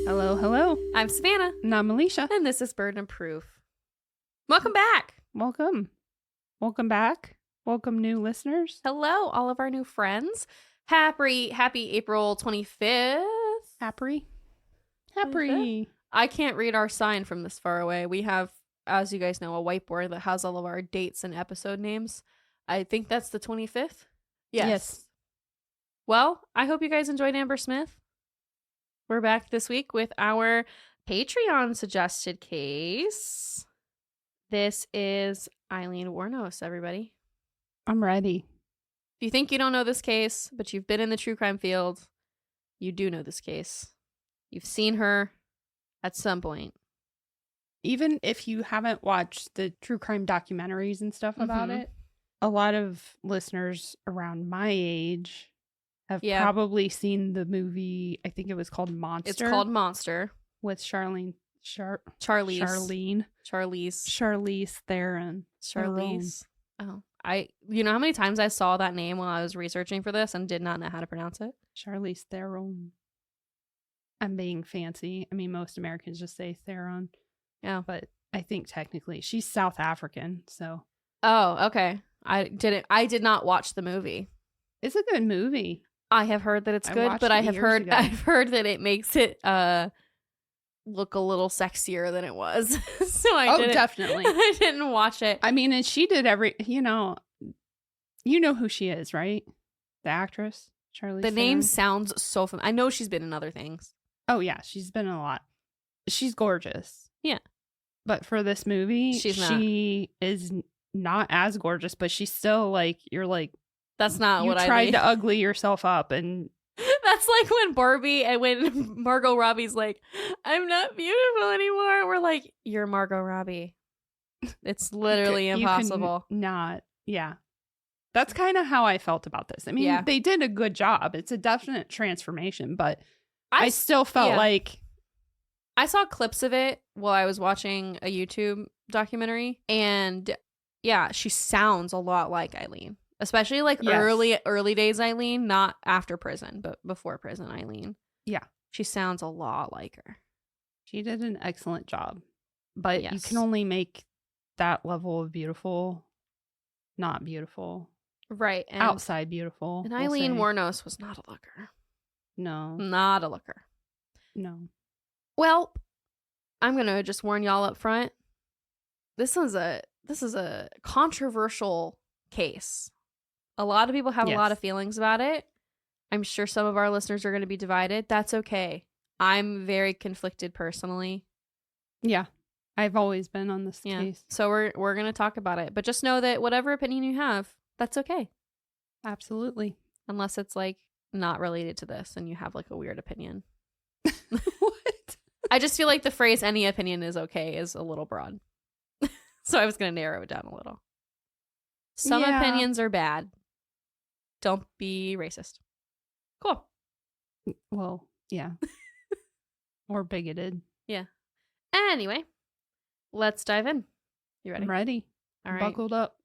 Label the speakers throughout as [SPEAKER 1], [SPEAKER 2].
[SPEAKER 1] Hello, hello.
[SPEAKER 2] I'm Savannah.
[SPEAKER 1] And I'm Alicia.
[SPEAKER 2] And this is Burden Proof. Welcome back.
[SPEAKER 1] Welcome. Welcome back. Welcome, new listeners.
[SPEAKER 2] Hello, all of our new friends. Happy April 25th.
[SPEAKER 1] Happy.
[SPEAKER 2] I can't read our sign from this far away. We have, as you guys know, a whiteboard that has all of our dates and episode names. I think that's the 25th. Yes. Well, I hope you guys enjoyed Amber Smith. We're back this week with our Patreon suggested case. This is Aileen Wuornos, everybody.
[SPEAKER 1] I'm ready.
[SPEAKER 2] If you think you don't know this case, but you've been in the true crime field, you do know this case. You've seen her at some point.
[SPEAKER 1] Even if you haven't watched the true crime documentaries and stuff about it, a lot of listeners around my age have probably seen the movie. I think it was called Monster.
[SPEAKER 2] It's called Monster.
[SPEAKER 1] With Charlize Theron.
[SPEAKER 2] Charlize. Oh, you know how many times I saw that name while I was researching for this and did not know how to pronounce it?
[SPEAKER 1] Charlize Theron. I'm being fancy. I mean, most Americans just say Theron.
[SPEAKER 2] Yeah.
[SPEAKER 1] But I think technically she's South African, so.
[SPEAKER 2] Oh, okay. I did not watch the movie.
[SPEAKER 1] It's a good movie.
[SPEAKER 2] I have heard that it's good, but I've heard that it makes it look a little sexier than it was. So
[SPEAKER 1] definitely.
[SPEAKER 2] I didn't watch it.
[SPEAKER 1] I mean, and she did you know who she is, right? The actress, Charlize.
[SPEAKER 2] The name sounds so familiar. I know she's been in other things.
[SPEAKER 1] Oh yeah, she's been in a lot. She's gorgeous.
[SPEAKER 2] Yeah.
[SPEAKER 1] But for this movie, she is not as gorgeous, but she's still like, you're like,
[SPEAKER 2] that's not what I
[SPEAKER 1] tried to ugly yourself up. And
[SPEAKER 2] that's like when Barbie and when Margot Robbie's like, I'm not beautiful anymore. We're like, you're Margot Robbie. It's literally impossible.
[SPEAKER 1] Yeah. That's kind of how I felt about this. I mean, they did a good job. It's a definite transformation, but I still felt like.
[SPEAKER 2] I saw clips of it while I was watching a YouTube documentary, and yeah, she sounds a lot like Aileen. Especially like early days Aileen, not after prison, but before prison Aileen. Yeah. She sounds a lot like her.
[SPEAKER 1] She did an excellent job. But you can only make that level of beautiful not beautiful.
[SPEAKER 2] Right. And
[SPEAKER 1] outside beautiful.
[SPEAKER 2] And Aileen Wuornos was not a looker.
[SPEAKER 1] No.
[SPEAKER 2] Not a looker.
[SPEAKER 1] No.
[SPEAKER 2] Well, I'm going to just warn y'all up front. This is a controversial case. A lot of people have a lot of feelings about it. I'm sure some of our listeners are going to be divided. That's okay. I'm very conflicted personally.
[SPEAKER 1] Yeah. I've always been on this case.
[SPEAKER 2] So we're going to talk about it. But just know that whatever opinion you have, that's okay.
[SPEAKER 1] Absolutely.
[SPEAKER 2] Unless it's like not related to this and you have like a weird opinion.
[SPEAKER 1] What?
[SPEAKER 2] I just feel like the phrase any opinion is okay is a little broad. So I was going to narrow it down a little. Some opinions are bad. Don't be racist. Cool.
[SPEAKER 1] Well, yeah. Or bigoted.
[SPEAKER 2] Yeah. Anyway, let's dive in. You ready?
[SPEAKER 1] I'm ready.
[SPEAKER 2] All right.
[SPEAKER 1] Buckled up.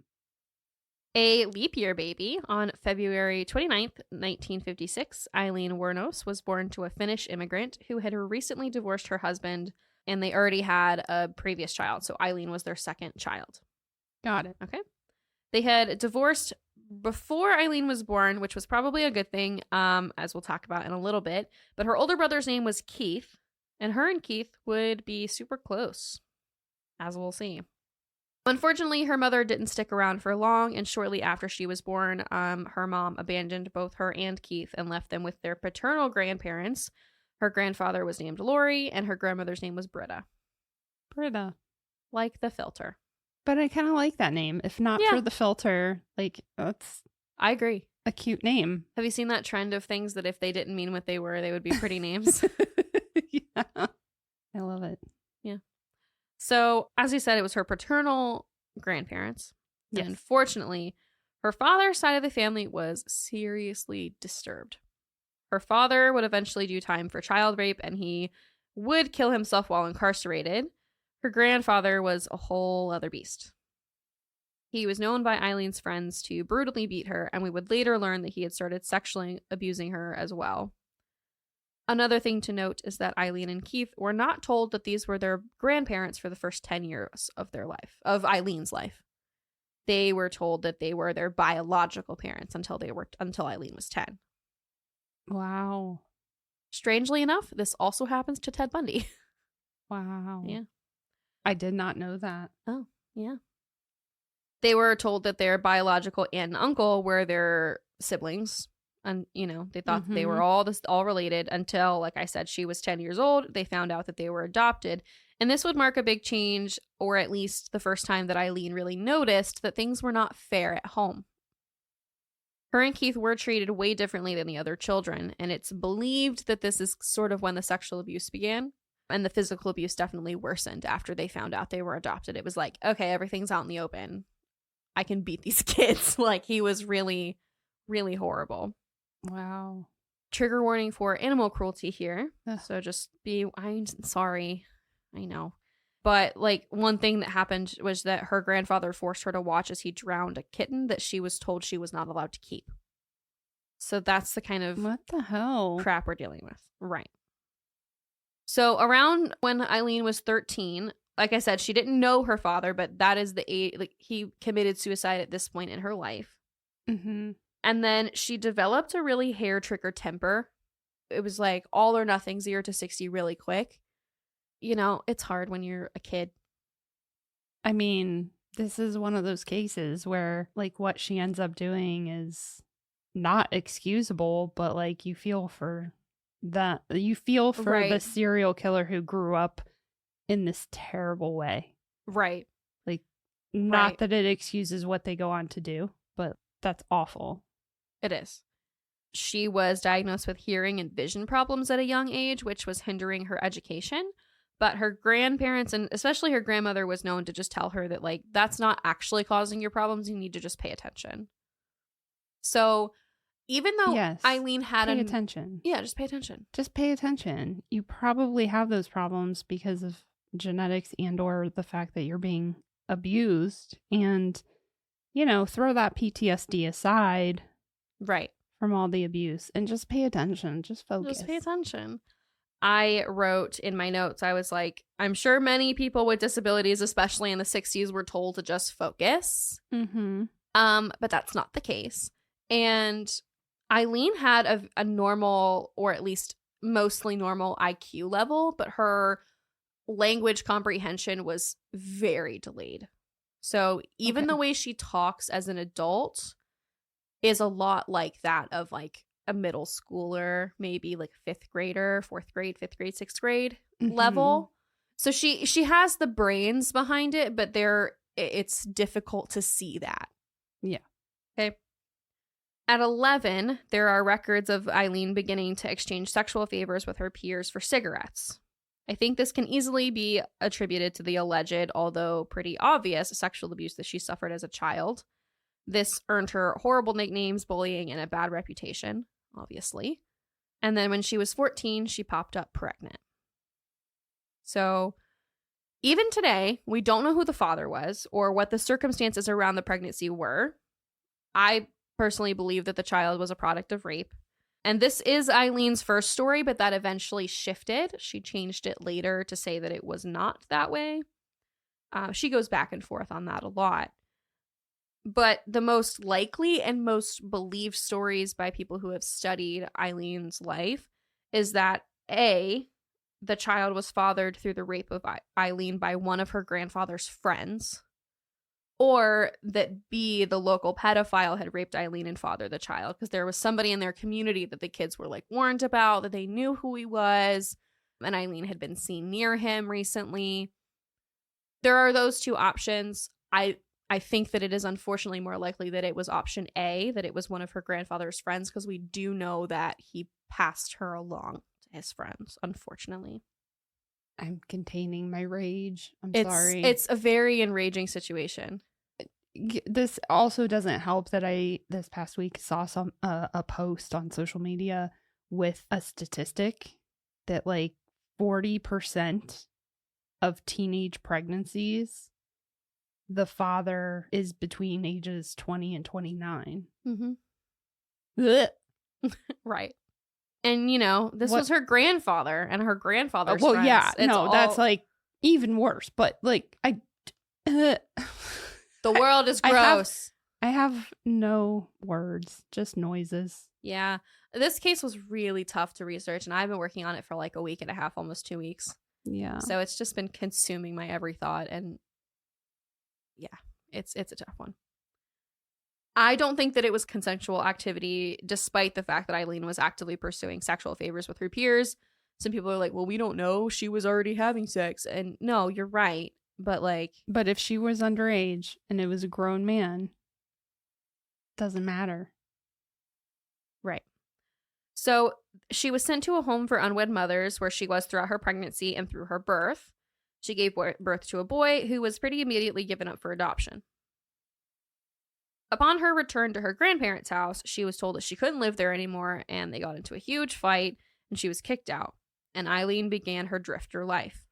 [SPEAKER 2] A leap year baby on February 29th, 1956, Aileen Wuornos was born to a Finnish immigrant who had recently divorced her husband, and they already had a previous child. So Aileen was their second child.
[SPEAKER 1] Got it.
[SPEAKER 2] Okay. They had divorced before Aileen was born, which was probably a good thing, as we'll talk about in a little bit. But her older brother's name was Keith, and her and Keith would be super close, as we'll see. Unfortunately, her mother didn't stick around for long, and shortly after she was born, her mom abandoned both her and Keith and left them with their paternal grandparents. Her grandfather was named Laurie, and her grandmother's name was Britta.
[SPEAKER 1] Britta.
[SPEAKER 2] Like the filter.
[SPEAKER 1] But I kind of like that name. If not for the filter, like, that's...
[SPEAKER 2] I agree.
[SPEAKER 1] A cute name.
[SPEAKER 2] Have you seen that trend of things that if they didn't mean what they were, they would be pretty names?
[SPEAKER 1] Yeah. I love it.
[SPEAKER 2] Yeah. So, as you said, it was her paternal grandparents.
[SPEAKER 1] Yes.
[SPEAKER 2] And unfortunately, her father's side of the family was seriously disturbed. Her father would eventually do time for child rape, and he would kill himself while incarcerated. Her grandfather was a whole other beast. He was known by Aileen's friends to brutally beat her, and we would later learn that he had started sexually abusing her as well. Another thing to note is that Aileen and Keith were not told that these were their grandparents for the first 10 years of their life, of Eileen's life. They were told that they were their biological parents until Aileen was 10.
[SPEAKER 1] Wow.
[SPEAKER 2] Strangely enough, this also happens to Ted Bundy.
[SPEAKER 1] Wow.
[SPEAKER 2] Yeah.
[SPEAKER 1] I did not know that.
[SPEAKER 2] Oh, yeah. They were told that their biological aunt and uncle were their siblings. And, they thought that they were all related until, like I said, she was 10 years old. They found out that they were adopted. And this would mark a big change, or at least the first time that Aileen really noticed that things were not fair at home. Her and Keith were treated way differently than the other children, and it's believed that this is sort of when the sexual abuse began, and the physical abuse definitely worsened after they found out they were adopted. It was like, okay, everything's out in the open. I can beat these kids. Like, he was really, really horrible.
[SPEAKER 1] Wow.
[SPEAKER 2] Trigger warning for animal cruelty here. So I'm sorry. I know. But, like, one thing that happened was that her grandfather forced her to watch as he drowned a kitten that she was told she was not allowed to keep. So that's the kind of
[SPEAKER 1] what the hell
[SPEAKER 2] crap we're dealing with. Right. So around when Aileen was 13, like I said, she didn't know her father, but that is the age, like, he committed suicide at this point in her life.
[SPEAKER 1] Mm-hmm.
[SPEAKER 2] And then she developed a really hair-trigger temper. It was like all or nothing, 0 to 60 really quick. It's hard when you're a kid.
[SPEAKER 1] I mean, this is one of those cases where, like, what she ends up doing is not excusable, but, like, you feel for the serial killer who grew up in this terrible way.
[SPEAKER 2] Right.
[SPEAKER 1] Like, not that it excuses what they go on to do, but that's awful.
[SPEAKER 2] It is. She was diagnosed with hearing and vision problems at a young age, which was hindering her education. But her grandparents, and especially her grandmother, was known to just tell her that, like, that's not actually causing your problems. You need to just pay attention. So even though Aileen had
[SPEAKER 1] pay attention.
[SPEAKER 2] Yeah, just pay attention.
[SPEAKER 1] Just pay attention. You probably have those problems because of genetics and or the fact that you're being abused. And, throw that PTSD aside.
[SPEAKER 2] Right.
[SPEAKER 1] From all the abuse. And just pay attention. Just focus.
[SPEAKER 2] Just pay attention. I wrote in my notes, I was like, I'm sure many people with disabilities, especially in the 60s, were told to just focus.
[SPEAKER 1] Mm-hmm.
[SPEAKER 2] But that's not the case. And Aileen had a normal, or at least mostly normal IQ level, but her language comprehension was very delayed. So even the way she talks as an adult is a lot like that of, like, a middle schooler, maybe like 5th grader, 4th grade, 5th grade, 6th grade level. So she has the brains behind it, but it's difficult to see that.
[SPEAKER 1] Yeah.
[SPEAKER 2] Okay. At 11, there are records of Aileen beginning to exchange sexual favors with her peers for cigarettes. I think this can easily be attributed to the alleged, although pretty obvious, sexual abuse that she suffered as a child. This earned her horrible nicknames, bullying, and a bad reputation, obviously. And then when she was 14, she popped up pregnant. So even today, we don't know who the father was or what the circumstances around the pregnancy were. I personally believe that the child was a product of rape. And this is Eileen's first story, but that eventually shifted. She changed it later to say that it was not that way. She goes back and forth on that a lot. But the most likely and most believed stories by people who have studied Eileen's life is that A, the child was fathered through the rape of Aileen by one of her grandfather's friends, or that B, the local pedophile had raped Aileen and fathered the child, because there was somebody in their community that the kids were, like, warned about, that they knew who he was, and Aileen had been seen near him recently. There are those two options. I think that it is unfortunately more likely that it was option A, that it was one of her grandfather's friends, because we do know that he passed her along to his friends, unfortunately.
[SPEAKER 1] I'm containing my rage. Sorry.
[SPEAKER 2] It's a very enraging situation.
[SPEAKER 1] This also doesn't help that I, this past week, saw a post on social media with a statistic that, like, 40% of teenage pregnancies, the father is between ages 20 and 29.
[SPEAKER 2] Mm-hmm. Right. And, you know, this was her grandfather and her grandfather's
[SPEAKER 1] well,
[SPEAKER 2] friends.
[SPEAKER 1] yeah, that's like even worse. But like,
[SPEAKER 2] the world is gross.
[SPEAKER 1] I have no words, just noises.
[SPEAKER 2] Yeah. This case was really tough to research, and I've been working on it for like a week and a half, almost 2 weeks.
[SPEAKER 1] Yeah.
[SPEAKER 2] So it's just been consuming my every thought, and yeah, it's a tough one. I don't think that it was consensual activity, despite the fact that Aileen was actively pursuing sexual favors with her peers. Some people are like, well, we don't know. She was already having sex. And no, you're right. But like...
[SPEAKER 1] But if she was underage and it was a grown man, doesn't matter.
[SPEAKER 2] Right. So she was sent to a home for unwed mothers where she was throughout her pregnancy and through her birth. She gave birth to a boy who was pretty immediately given up for adoption. Upon her return to her grandparents' house, she was told that she couldn't live there anymore, and they got into a huge fight, and she was kicked out, and Aileen began her drifter life.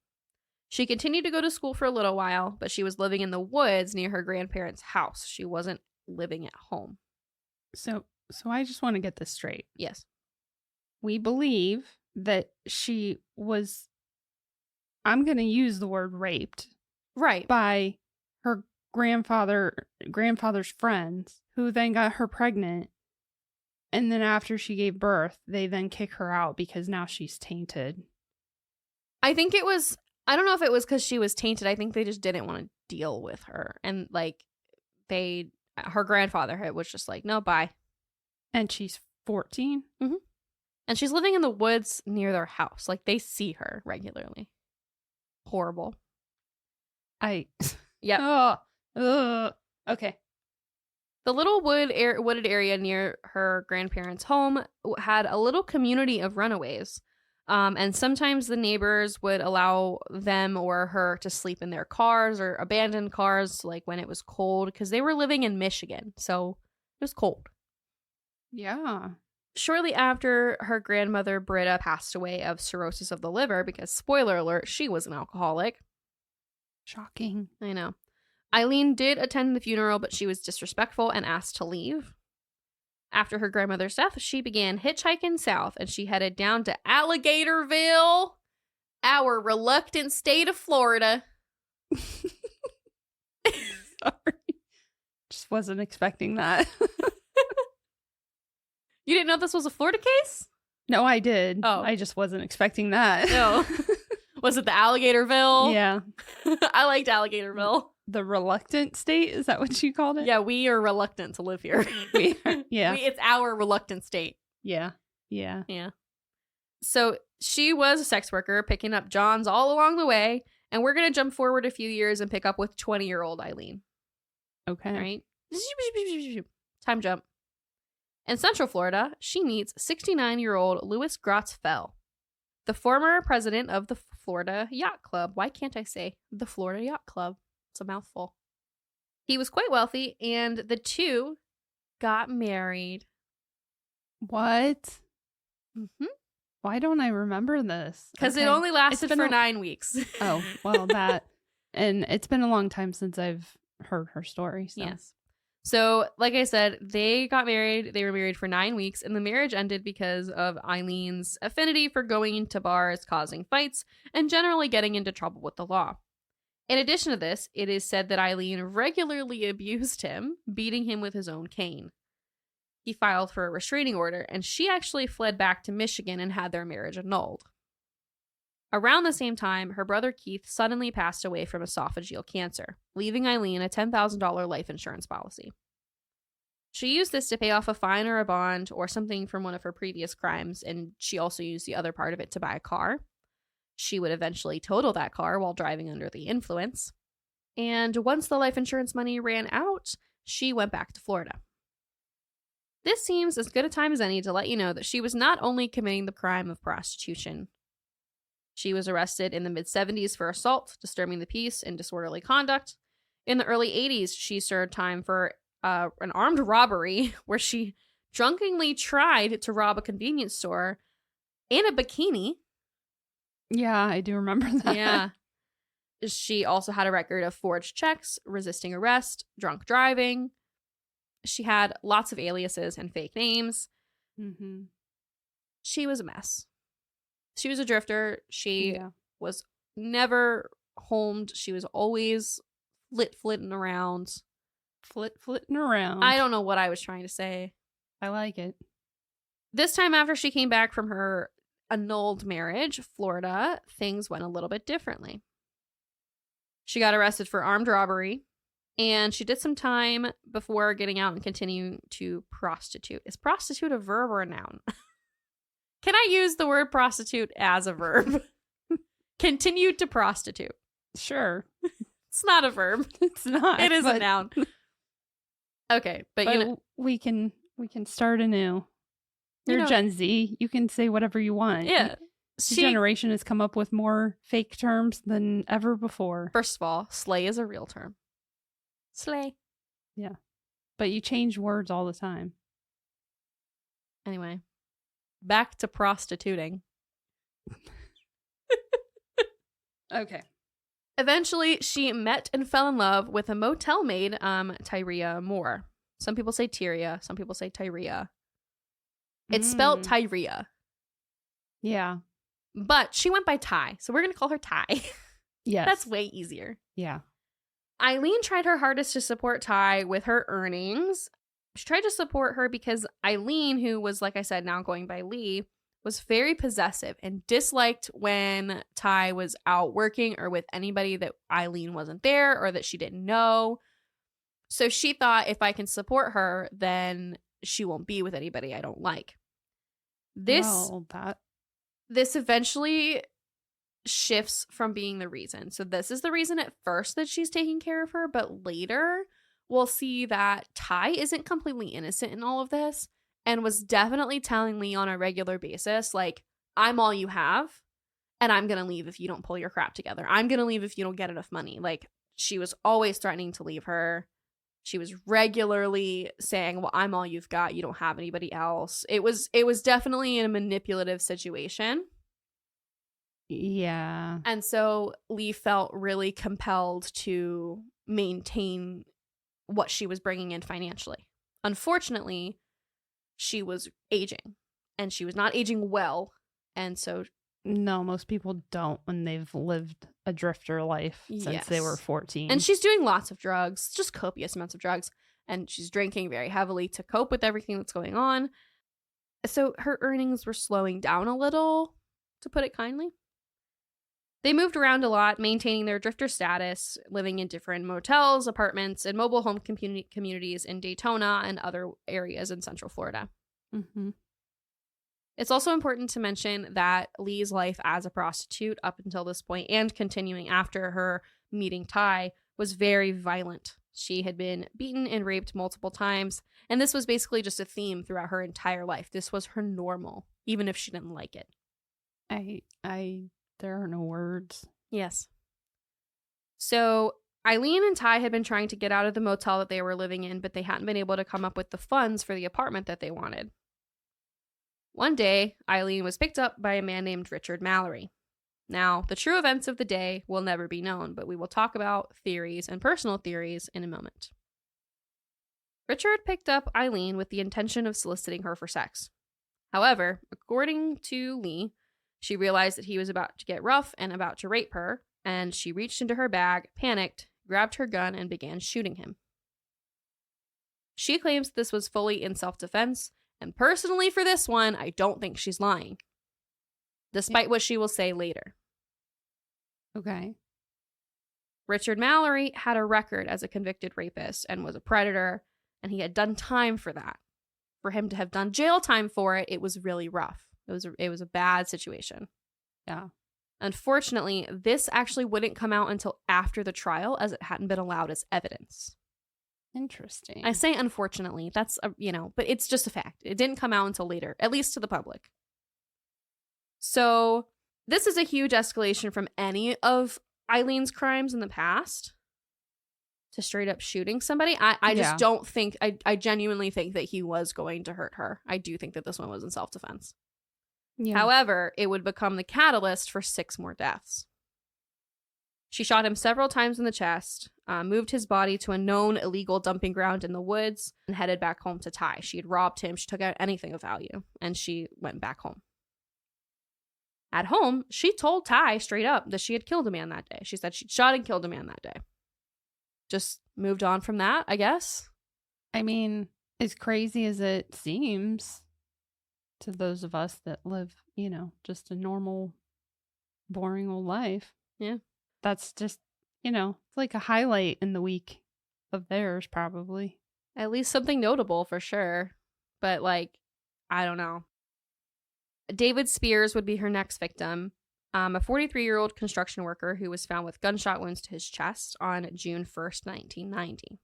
[SPEAKER 2] She continued to go to school for a little while, but she was living in the woods near her grandparents' house. She wasn't living at home.
[SPEAKER 1] So I just want to get this straight.
[SPEAKER 2] Yes.
[SPEAKER 1] We believe that she was, I'm going to use the word raped.
[SPEAKER 2] Right.
[SPEAKER 1] By her grandfather's friends, who then got her pregnant, and then after she gave birth, they then kick her out because now she's tainted.
[SPEAKER 2] I think it was, I don't know if it was because she was tainted. I think they just didn't want to deal with her, and like her grandfather was just like, no, bye. And
[SPEAKER 1] she's 14.
[SPEAKER 2] Mm-hmm. And she's living in the woods near their house. Like, they see her regularly. Horrible.
[SPEAKER 1] Yeah. Okay.
[SPEAKER 2] The little wooded area near her grandparents' home had a little community of runaways. And sometimes the neighbors would allow them or her to sleep in their cars or abandoned cars, like when it was cold, because they were living in Michigan. So it was cold.
[SPEAKER 1] Yeah.
[SPEAKER 2] Shortly after, her grandmother, Britta, passed away of cirrhosis of the liver because, spoiler alert, she was an alcoholic.
[SPEAKER 1] Shocking.
[SPEAKER 2] I know. Aileen did attend the funeral, but she was disrespectful and asked to leave. After her grandmother's death, she began hitchhiking south, and she headed down to Alligatorville, our reluctant state of Florida.
[SPEAKER 1] Sorry. Just wasn't expecting that.
[SPEAKER 2] You didn't know this was a Florida case?
[SPEAKER 1] No, I did.
[SPEAKER 2] Oh.
[SPEAKER 1] I just wasn't expecting that.
[SPEAKER 2] No. Was it the Alligatorville?
[SPEAKER 1] Yeah.
[SPEAKER 2] I liked Alligatorville.
[SPEAKER 1] The reluctant state? Is that what you called it?
[SPEAKER 2] Yeah, we are reluctant to live here.
[SPEAKER 1] Yeah.
[SPEAKER 2] It's our reluctant state.
[SPEAKER 1] Yeah.
[SPEAKER 2] So she was a sex worker, picking up Johns all along the way, and we're going to jump forward a few years and pick up with 20-year-old Aileen.
[SPEAKER 1] Okay.
[SPEAKER 2] Right? Time jump. In Central Florida, she meets 69-year-old Louis Grotz-Fell, the former president of the Florida Yacht Club. Why can't I say the Florida Yacht Club? It's a mouthful. He was quite wealthy, and the two got married.
[SPEAKER 1] What?
[SPEAKER 2] Mm-hmm.
[SPEAKER 1] Why don't I remember this?
[SPEAKER 2] Because it only lasted for 9 weeks.
[SPEAKER 1] Oh, well, that. And it's been a long time since I've heard her story. So.
[SPEAKER 2] Yes. So, like I said, they got married. They were married for 9 weeks, and the marriage ended because of Aileen's affinity for going into bars, causing fights, and generally getting into trouble with the law. In addition to this, it is said that Aileen regularly abused him, beating him with his own cane. He filed for a restraining order, and she actually fled back to Michigan and had their marriage annulled. Around the same time, her brother Keith suddenly passed away from esophageal cancer, leaving Aileen a $10,000 life insurance policy. She used this to pay off a fine or a bond or something from one of her previous crimes, and she also used the other part of it to buy a car. She would eventually total that car while driving under the influence. And once the life insurance money ran out, she went back to Florida. This seems as good a time as any to let you know that she was not only committing the crime of prostitution. She was arrested in the mid-70s for assault, disturbing the peace, and disorderly conduct. In the early 80s, she served time for an armed robbery where she drunkenly tried to rob a convenience store in a bikini.
[SPEAKER 1] Yeah, I do remember that.
[SPEAKER 2] Yeah. She also had a record of forged checks, resisting arrest, drunk driving. She had lots of aliases and fake names.
[SPEAKER 1] Mm-hmm.
[SPEAKER 2] she was a mess. She was a drifter. She was never homed. She was always flitting around.
[SPEAKER 1] Flitting around.
[SPEAKER 2] I don't know what I was trying to say.
[SPEAKER 1] I like it.
[SPEAKER 2] This time after she came back from her annulled marriage, Florida, things went a little bit differently. She got arrested for armed robbery, and she did some time before getting out and continuing to prostitute. Is prostitute a verb or a noun? Can I use the word prostitute as a verb? Continued to prostitute.
[SPEAKER 1] Sure.
[SPEAKER 2] It's not a verb.
[SPEAKER 1] It's not.
[SPEAKER 2] It is a noun. Okay, but you know,
[SPEAKER 1] we can start anew. You're Gen Z. You can say whatever you want.
[SPEAKER 2] Yeah.
[SPEAKER 1] This generation has come up with more fake terms than ever before.
[SPEAKER 2] First of all, slay is a real term. Slay.
[SPEAKER 1] Yeah. But you change words all the time.
[SPEAKER 2] Anyway, back to prostituting.
[SPEAKER 1] Okay.
[SPEAKER 2] Eventually, she met and fell in love with a motel maid, Tyria Moore. Some people say Tyria. Some people say Tyria. It's spelled Tyria.
[SPEAKER 1] Yeah.
[SPEAKER 2] But she went by Ty, so we're going to call her Ty.
[SPEAKER 1] Yes.
[SPEAKER 2] That's way easier.
[SPEAKER 1] Yeah.
[SPEAKER 2] Eileen tried her hardest to support Ty with her earnings. She tried to support her because Eileen, who was, like I said, now going by Lee, was very possessive and disliked when Ty was out working or with anybody that Eileen wasn't there or that she didn't know. So she thought, if I can support her, then she won't be with anybody I don't like. This eventually shifts from being the reason. So this is the reason at first that she's taking care of her, but later we'll see that Ty isn't completely innocent in all of this and was definitely telling Lee on a regular basis, like, I'm all you have, and I'm going to leave if you don't pull your crap together. I'm going to leave if you don't get enough money. Like, she was always threatening to leave her. She was regularly saying, well, I'm all you've got. You don't have anybody else. It was definitely a manipulative situation.
[SPEAKER 1] Yeah.
[SPEAKER 2] And so Lee felt really compelled to maintain what she was bringing in financially. Unfortunately, she was aging, and she was not aging well. And so...
[SPEAKER 1] No, most people don't when they've lived a drifter life since they were 14.
[SPEAKER 2] And she's doing lots of drugs, just copious amounts of drugs. And she's drinking very heavily to cope with everything that's going on. So her earnings were slowing down a little, to put it kindly. They moved around a lot, maintaining their drifter status, living in different motels, apartments, and mobile home communities in Daytona and other areas in Central Florida.
[SPEAKER 1] Mm-hmm.
[SPEAKER 2] It's also important to mention that Lee's life as a prostitute up until this point and continuing after her meeting Ty was very violent. She had been beaten and raped multiple times, and this was basically just a theme throughout her entire life. This was her normal, even if she didn't like it.
[SPEAKER 1] There are no words.
[SPEAKER 2] Yes. So Eileen and Ty had been trying to get out of the motel that they were living in, but they hadn't been able to come up with the funds for the apartment that they wanted. One day, Eileen was picked up by a man named Richard Mallory. Now, the true events of the day will never be known, but we will talk about theories and personal theories in a moment. Richard picked up Eileen with the intention of soliciting her for sex. However, according to Lee, she realized that he was about to get rough and about to rape her, and she reached into her bag, panicked, grabbed her gun, and began shooting him. She claims this was fully in self-defense, and personally for this one, I don't think she's lying, despite what she will say later.
[SPEAKER 1] Okay.
[SPEAKER 2] Richard Mallory had a record as a convicted rapist and was a predator, and he had done time for that. For him to have done jail time for it, it was really rough. It was a bad situation.
[SPEAKER 1] Yeah.
[SPEAKER 2] Unfortunately, this actually wouldn't come out until after the trial, as it hadn't been allowed as evidence.
[SPEAKER 1] Interesting.
[SPEAKER 2] I say unfortunately, that's, but it's just a fact. It didn't come out until later, at least to the public. So this is a huge escalation from any of Eileen's crimes in the past to straight up shooting somebody. I just don't think, I genuinely think that he was going to hurt her. I do think that this one was in self-defense. Yeah. However, it would become the catalyst for 6 more deaths. She shot him several times in the chest, moved his body to a known illegal dumping ground in the woods, and headed back home to Ty. She had robbed him. She took out anything of value, and she went back home. At home, she told Ty straight up that she had killed a man that day. She said she'd shot and killed a man that day. Just moved on from that, I guess.
[SPEAKER 1] I mean, as crazy as it seems to those of us that live, just a normal, boring old life.
[SPEAKER 2] Yeah.
[SPEAKER 1] That's just, it's like a highlight in the week of theirs, probably.
[SPEAKER 2] At least something notable for sure. But, I don't know. David Spears would be her next victim, a 43-year-old construction worker who was found with gunshot wounds to his chest on June 1st, 1990.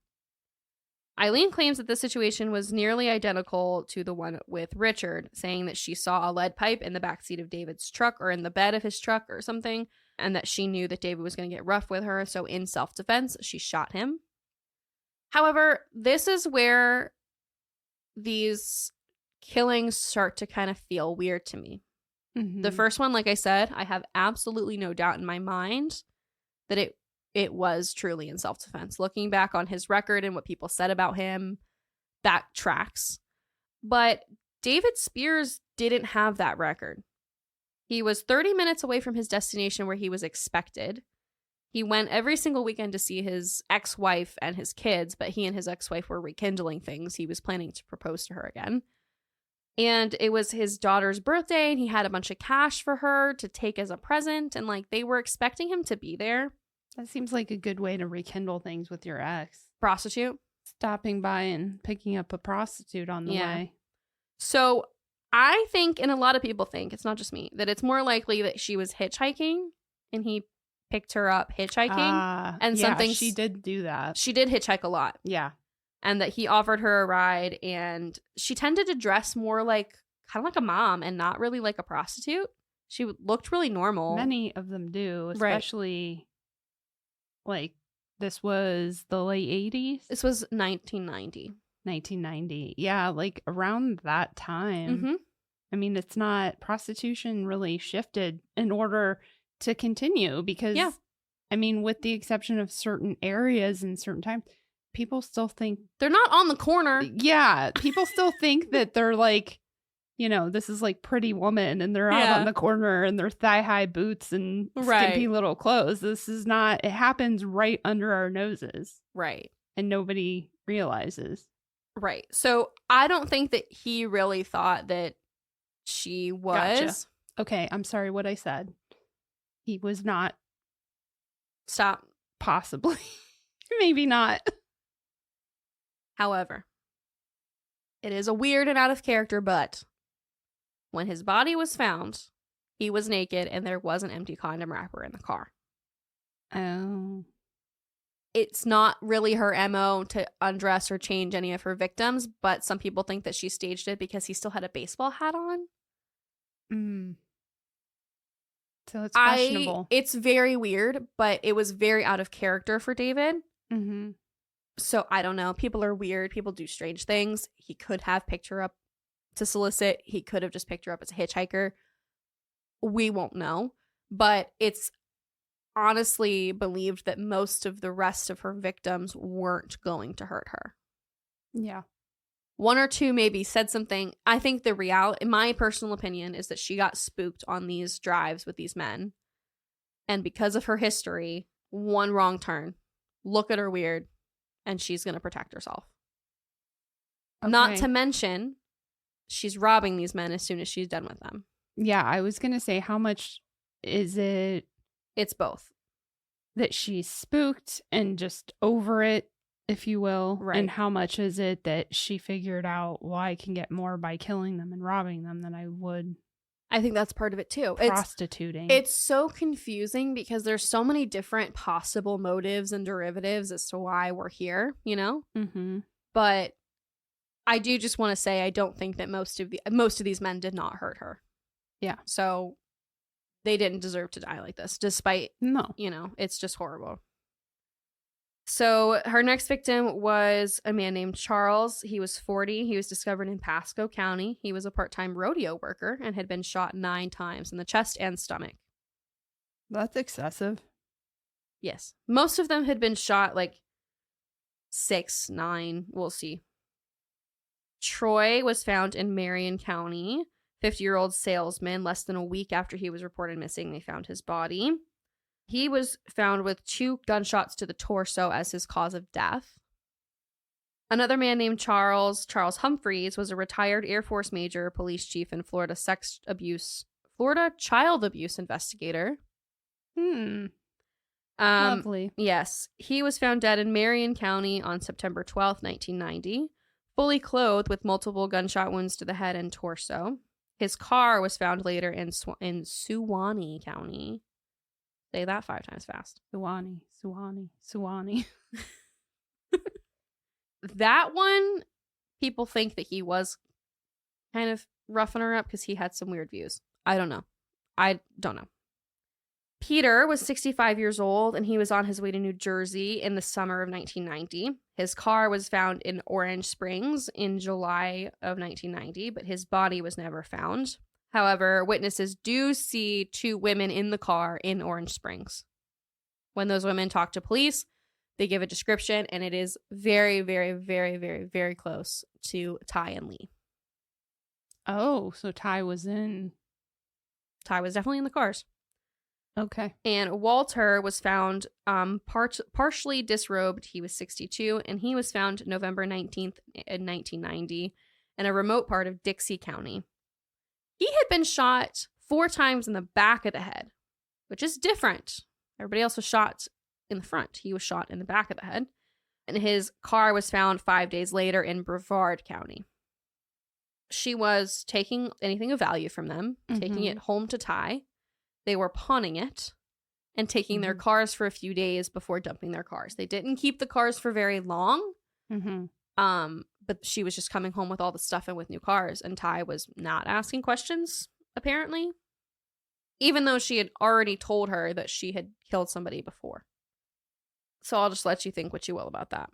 [SPEAKER 2] Aileen claims that the situation was nearly identical to the one with Richard, saying that she saw a lead pipe in the backseat of David's truck or in the bed of his truck or something, and that she knew that David was going to get rough with her, so in self-defense, she shot him. However, this is where these killings start to kind of feel weird to me.
[SPEAKER 1] Mm-hmm.
[SPEAKER 2] The first one, like I said, I have absolutely no doubt in my mind that it was truly in self-defense. Looking back on his record and what people said about him, that tracks. But David Spears didn't have that record. He was 30 minutes away from his destination where he was expected. He went every single weekend to see his ex-wife and his kids, but he and his ex-wife were rekindling things. He was planning to propose to her again. And it was his daughter's birthday, and he had a bunch of cash for her to take as a present, and they were expecting him to be there.
[SPEAKER 1] That seems like a good way to rekindle things with your ex.
[SPEAKER 2] Prostitute?
[SPEAKER 1] Stopping by and picking up a prostitute on the way.
[SPEAKER 2] So I think, and a lot of people think, it's not just me, that it's more likely that she was hitchhiking, and he picked her up hitchhiking. And something
[SPEAKER 1] she did do that.
[SPEAKER 2] She did hitchhike a lot.
[SPEAKER 1] Yeah.
[SPEAKER 2] And that he offered her a ride, and she tended to dress more kind of like a mom and not really like a prostitute. She looked really normal.
[SPEAKER 1] Many of them do, especially this was the late 80s.
[SPEAKER 2] This was 1990.
[SPEAKER 1] 1990. Yeah, around that time.
[SPEAKER 2] Mm-hmm.
[SPEAKER 1] I mean, it's not, prostitution really shifted in order to continue because, I mean, with the exception of certain areas and certain times, people still think
[SPEAKER 2] they're not on the corner.
[SPEAKER 1] Yeah. People still think that they're this is Pretty Woman and they're out on the corner in their thigh-high boots and skimpy little clothes. This is not, it happens right under our noses.
[SPEAKER 2] Right.
[SPEAKER 1] And nobody realizes.
[SPEAKER 2] Right. So I don't think that he really thought that she was.
[SPEAKER 1] Gotcha. Okay. I'm sorry what I said. He was not.
[SPEAKER 2] Stop.
[SPEAKER 1] Possibly. Maybe not.
[SPEAKER 2] However, it is a weird and out of character, but when his body was found, he was naked and there was an empty condom wrapper in the car.
[SPEAKER 1] Oh.
[SPEAKER 2] It's not really her MO to undress or change any of her victims, but some people think that she staged it because he still had a baseball hat on.
[SPEAKER 1] So it's questionable.
[SPEAKER 2] It's very weird, but it was very out of character for David.
[SPEAKER 1] Mm-hmm.
[SPEAKER 2] So I don't know. People are weird. People do strange things. He could have picked her up to solicit. He could have just picked her up as a hitchhiker. We won't know. But it's honestly believed that most of the rest of her victims weren't going to hurt her.
[SPEAKER 1] Yeah.
[SPEAKER 2] One or two maybe said something. I think the reality, in my personal opinion, is that she got spooked on these drives with these men. And because of her history, one wrong turn, look at her weird, and she's going to protect herself. Okay. Not to mention, she's robbing these men as soon as she's done with them.
[SPEAKER 1] Yeah, I was going to say, how much is it?
[SPEAKER 2] It's both.
[SPEAKER 1] That she's spooked and just over it, if you will.
[SPEAKER 2] Right.
[SPEAKER 1] And how much is it that she figured out, well, I can get more by killing them and robbing them than I would.
[SPEAKER 2] I think that's part of it too.
[SPEAKER 1] Prostituting.
[SPEAKER 2] It's so confusing because there's so many different possible motives and derivatives as to why we're here, you know?
[SPEAKER 1] Mm-hmm.
[SPEAKER 2] But I do just want to say I don't think that most of these men did not hurt her.
[SPEAKER 1] Yeah.
[SPEAKER 2] So they didn't deserve to die like this, despite, it's just horrible. So her next victim was a man named Charles. He was 40. He was discovered in Pasco County. He was a part-time rodeo worker and had been shot 9 times in the chest and stomach.
[SPEAKER 1] That's excessive.
[SPEAKER 2] Yes. Most of them had been shot 6, 9. We'll see. Troy was found in Marion County, 50-year-old salesman. Less than a week after he was reported missing, they found his body. He was found with 2 gunshots to the torso as his cause of death. Another man named Charles Humphreys was a retired Air Force major, police chief, and Florida child abuse investigator.
[SPEAKER 1] Lovely.
[SPEAKER 2] Yes. He was found dead in Marion County on September 12th, 1990, fully clothed with multiple gunshot wounds to the head and torso. His car was found later in Suwannee County. Say that 5 times fast.
[SPEAKER 1] Suwannee.
[SPEAKER 2] That one, people think that he was kind of roughing her up because he had some weird views. I don't know. Peter was 65 years old, and he was on his way to New Jersey in the summer of 1990. His car was found in Orange Springs in July of 1990, but his body was never found. However, witnesses do see 2 women in the car in Orange Springs. When those women talk to police, they give a description, and it is very, very, very, very, very close to Ty and Lee.
[SPEAKER 1] Oh, so Ty was
[SPEAKER 2] definitely in the cars.
[SPEAKER 1] Okay.
[SPEAKER 2] And Walter was found partially disrobed. He was 62, and he was found November 19th in 1990 in a remote part of Dixie County. He had been shot 4 times in the back of the head, which is different. Everybody else was shot in the front. He was shot in the back of the head. And his car was found 5 days later in Brevard County. She was taking anything of value from them, taking it home to Ty. They were pawning it and taking their cars for a few days before dumping their cars. They didn't keep the cars for very long. But she was just coming home with all the stuff and with new cars. And Ty was not asking questions, apparently. Even though she had already told her that she had killed somebody before. So I'll just let you think what you will about that.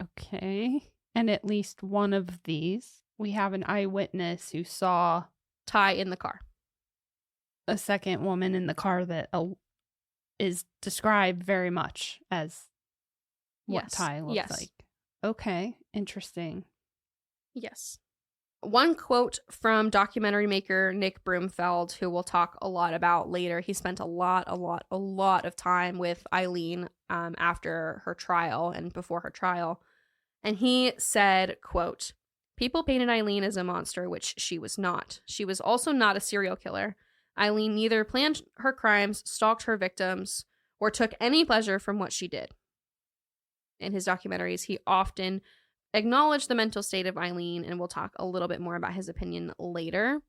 [SPEAKER 1] Okay. And at least one of these, we have an eyewitness who saw
[SPEAKER 2] Ty in the car.
[SPEAKER 1] A second woman in the car that is described very much as what Ty looks like. Okay. Interesting.
[SPEAKER 2] Yes. One quote from documentary maker Nick Broomfield, who we'll talk a lot about later. He spent a lot of time with Aileen after her trial and before her trial. And he said, quote, "People painted Aileen as a monster, which she was not. She was also not a serial killer. Aileen neither planned her crimes, stalked her victims, or took any pleasure from what she did." In his documentaries, he often acknowledged the mental state of Aileen, and we'll talk a little bit more about his opinion later.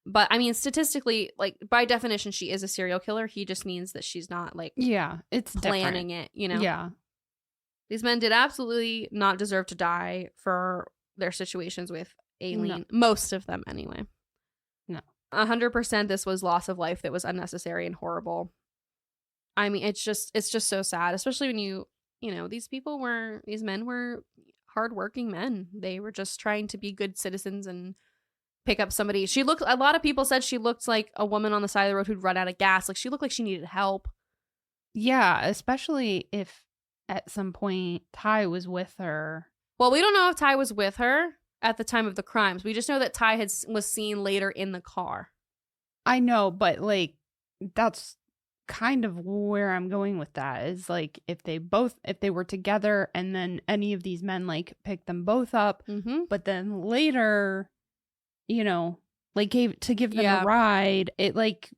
[SPEAKER 2] But I mean, statistically, like by definition, she is a serial killer. He just means that she's not like
[SPEAKER 1] it's
[SPEAKER 2] planning
[SPEAKER 1] different.
[SPEAKER 2] It, you know?
[SPEAKER 1] Yeah.
[SPEAKER 2] These men did absolutely not deserve to die for their situations with Aileen. No. Most of them, anyway.
[SPEAKER 1] No.
[SPEAKER 2] 100% this was loss of life that was unnecessary and horrible. I mean, it's just so sad, especially when you know, these men were hardworking men. They were just trying to be good citizens and pick up somebody. A lot of people said she looked like a woman on the side of the road who'd run out of gas. Like she looked like she needed help.
[SPEAKER 1] Yeah, especially if at some point Ty was with her.
[SPEAKER 2] Well, we don't know if Ty was with her at the time of the crimes. We just know that Ty was seen later in the car.
[SPEAKER 1] I know, but like that's kind of where I'm going with that is like if they were together and then any of these men like picked them both up, but then later, you know, like give them a ride, it like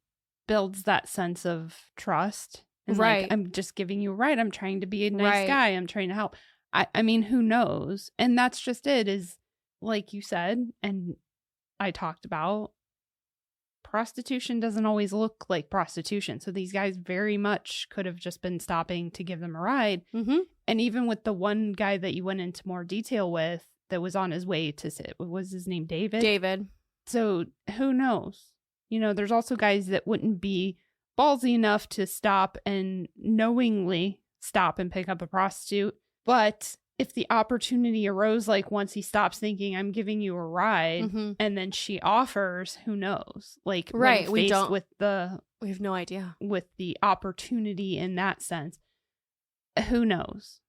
[SPEAKER 1] builds that sense of trust. And
[SPEAKER 2] right.
[SPEAKER 1] Like, I'm just giving you a ride. I'm trying to be a nice guy. I'm trying to help. I mean, who knows? And that's just it is like you said, and I talked about, prostitution doesn't always look like prostitution. So these guys very much could have just been stopping to give them a ride. And even with the one guy that you went into more detail with that was on his way to sit, what was his name? David. So who knows? You know, there's also guys that wouldn't be ballsy enough to stop and knowingly stop and pick up a prostitute. But if the opportunity arose, like once he stops thinking, I'm giving you a ride, and then she offers, who knows? Like,
[SPEAKER 2] right.
[SPEAKER 1] We have
[SPEAKER 2] no idea
[SPEAKER 1] with the opportunity in that sense. Who knows?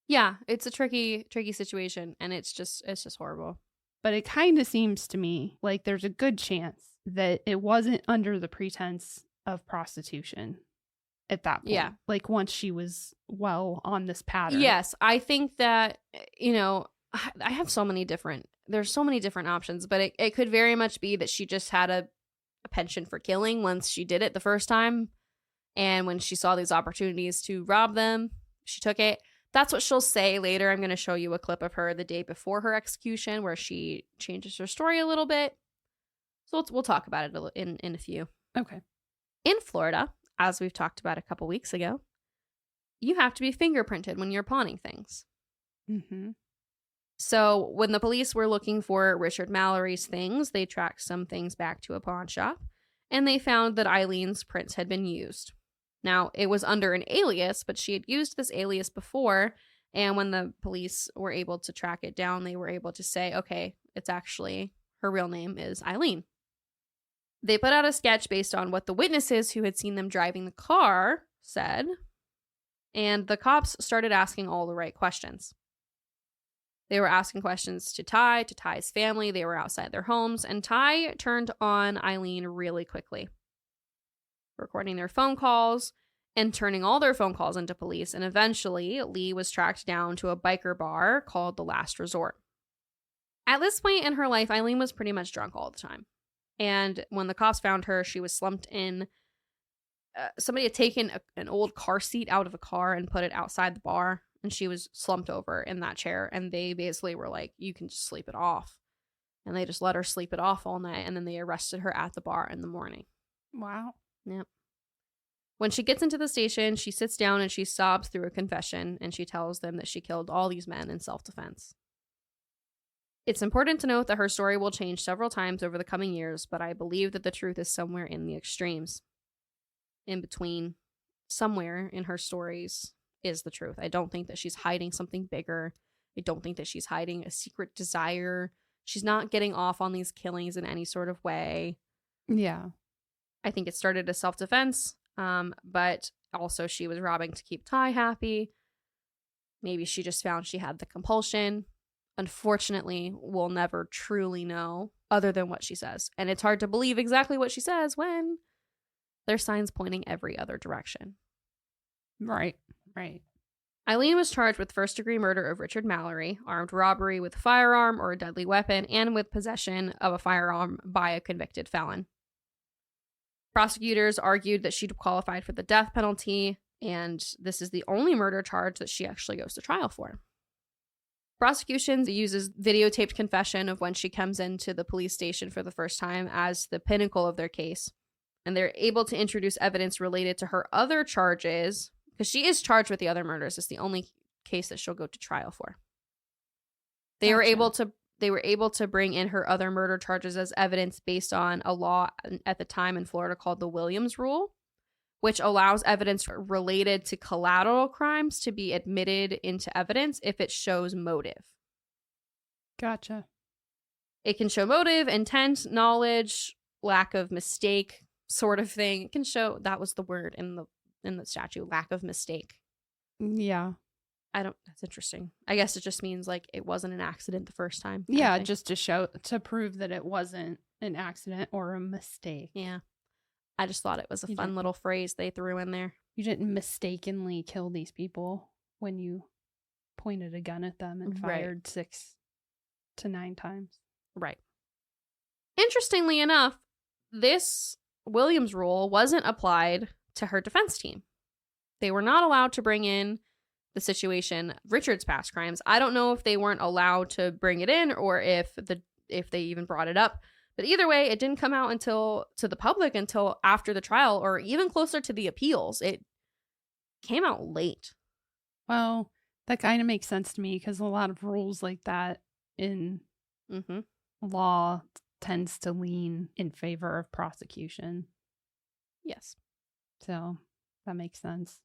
[SPEAKER 2] Yeah, it's a tricky situation, and it's just horrible.
[SPEAKER 1] But it kind of seems to me like there's a good chance that it wasn't under the pretense of prostitution at that point.
[SPEAKER 2] Yeah.
[SPEAKER 1] Like once she was well on this pattern.
[SPEAKER 2] Yes. I think that, I have there's so many different options, but it could very much be that she just had a penchant for killing once she did it the first time. And when she saw these opportunities to rob them, she took it. That's what she'll say later. I'm going to show you a clip of her the day before her execution where she changes her story a little bit. So we'll talk about it in a few.
[SPEAKER 1] Okay.
[SPEAKER 2] In Florida, as we've talked about a couple weeks ago, you have to be fingerprinted when you're pawning things.
[SPEAKER 1] Mm-hmm.
[SPEAKER 2] So when the police were looking for Richard Mallory's things, they tracked some things back to a pawn shop, and they found that Eileen's prints had been used. Now, it was under an alias, but she had used this alias before, and when the police were able to track it down, they were able to say, okay, it's actually, her real name is Aileen. They put out a sketch based on what the witnesses who had seen them driving the car said, and the cops started asking all the right questions. They were asking questions to Ty's family. They were outside their homes, and Ty turned on Aileen really quickly, recording their phone calls and turning all their phone calls into police. And eventually, Lee was tracked down to a biker bar called The Last Resort. At this point in her life, Aileen was pretty much drunk all the time. And when the cops found her, she was slumped in. Somebody had taken an old car seat out of a car and put it outside the bar. And she was slumped over in that chair. And they basically were like, you can just sleep it off. And they just let her sleep it off all night. And then they arrested her at the bar in the morning.
[SPEAKER 1] Wow.
[SPEAKER 2] Yep. When she gets into the station, she sits down and she sobs through a confession. And she tells them that she killed all these men in self-defense. It's important to note that her story will change several times over the coming years. But I believe that the truth is somewhere in the extremes. In between, somewhere in her stories is the truth. I don't think that she's hiding something bigger. I don't think that she's hiding a secret desire. She's not getting off on these killings in any sort of way.
[SPEAKER 1] Yeah.
[SPEAKER 2] I think it started as self-defense, but also she was robbing to keep Ty happy. Maybe she just found she had the compulsion. Unfortunately, we'll never truly know other than what she says. And it's hard to believe exactly what she says when there's signs pointing every other direction.
[SPEAKER 1] Right. Right.
[SPEAKER 2] Aileen was charged with first-degree murder of Richard Mallory, armed robbery with a firearm or a deadly weapon, and with possession of a firearm by a convicted felon. Prosecutors argued that she'd qualified for the death penalty, and this is the only murder charge that she actually goes to trial for. Prosecution uses videotaped confession of when she comes into the police station for the first time as the pinnacle of their case, and they're able to introduce evidence related to her other charges, because she is charged with the other murders. It's the only case that she'll go to trial for. They were able to bring in her other murder charges as evidence based on a law at the time in Florida called the Williams Rule, which allows evidence related to collateral crimes to be admitted into evidence if it shows motive.
[SPEAKER 1] Gotcha.
[SPEAKER 2] It can show motive, intent, knowledge, lack of mistake, sort of thing. It can show, that was the word in the statute, lack of mistake.
[SPEAKER 1] Yeah.
[SPEAKER 2] That's interesting. I guess it just means like it wasn't an accident the first time.
[SPEAKER 1] Yeah, just to prove that it wasn't an accident or a mistake.
[SPEAKER 2] Yeah. I just thought it was a fun little phrase they threw in there.
[SPEAKER 1] You didn't mistakenly kill these people when you pointed a gun at them and fired 6 to 9 times.
[SPEAKER 2] Right. Interestingly enough, this Williams rule wasn't applied to her defense team. They were not allowed to bring in the situation of Richard's past crimes. I don't know if they weren't allowed to bring it in or if they even brought it up. But either way, it didn't come out to the public until after the trial or even closer to the appeals. It came out late.
[SPEAKER 1] Well, that kind of makes sense to me because a lot of rules like that in law tends to lean in favor of prosecution.
[SPEAKER 2] Yes.
[SPEAKER 1] So that makes sense.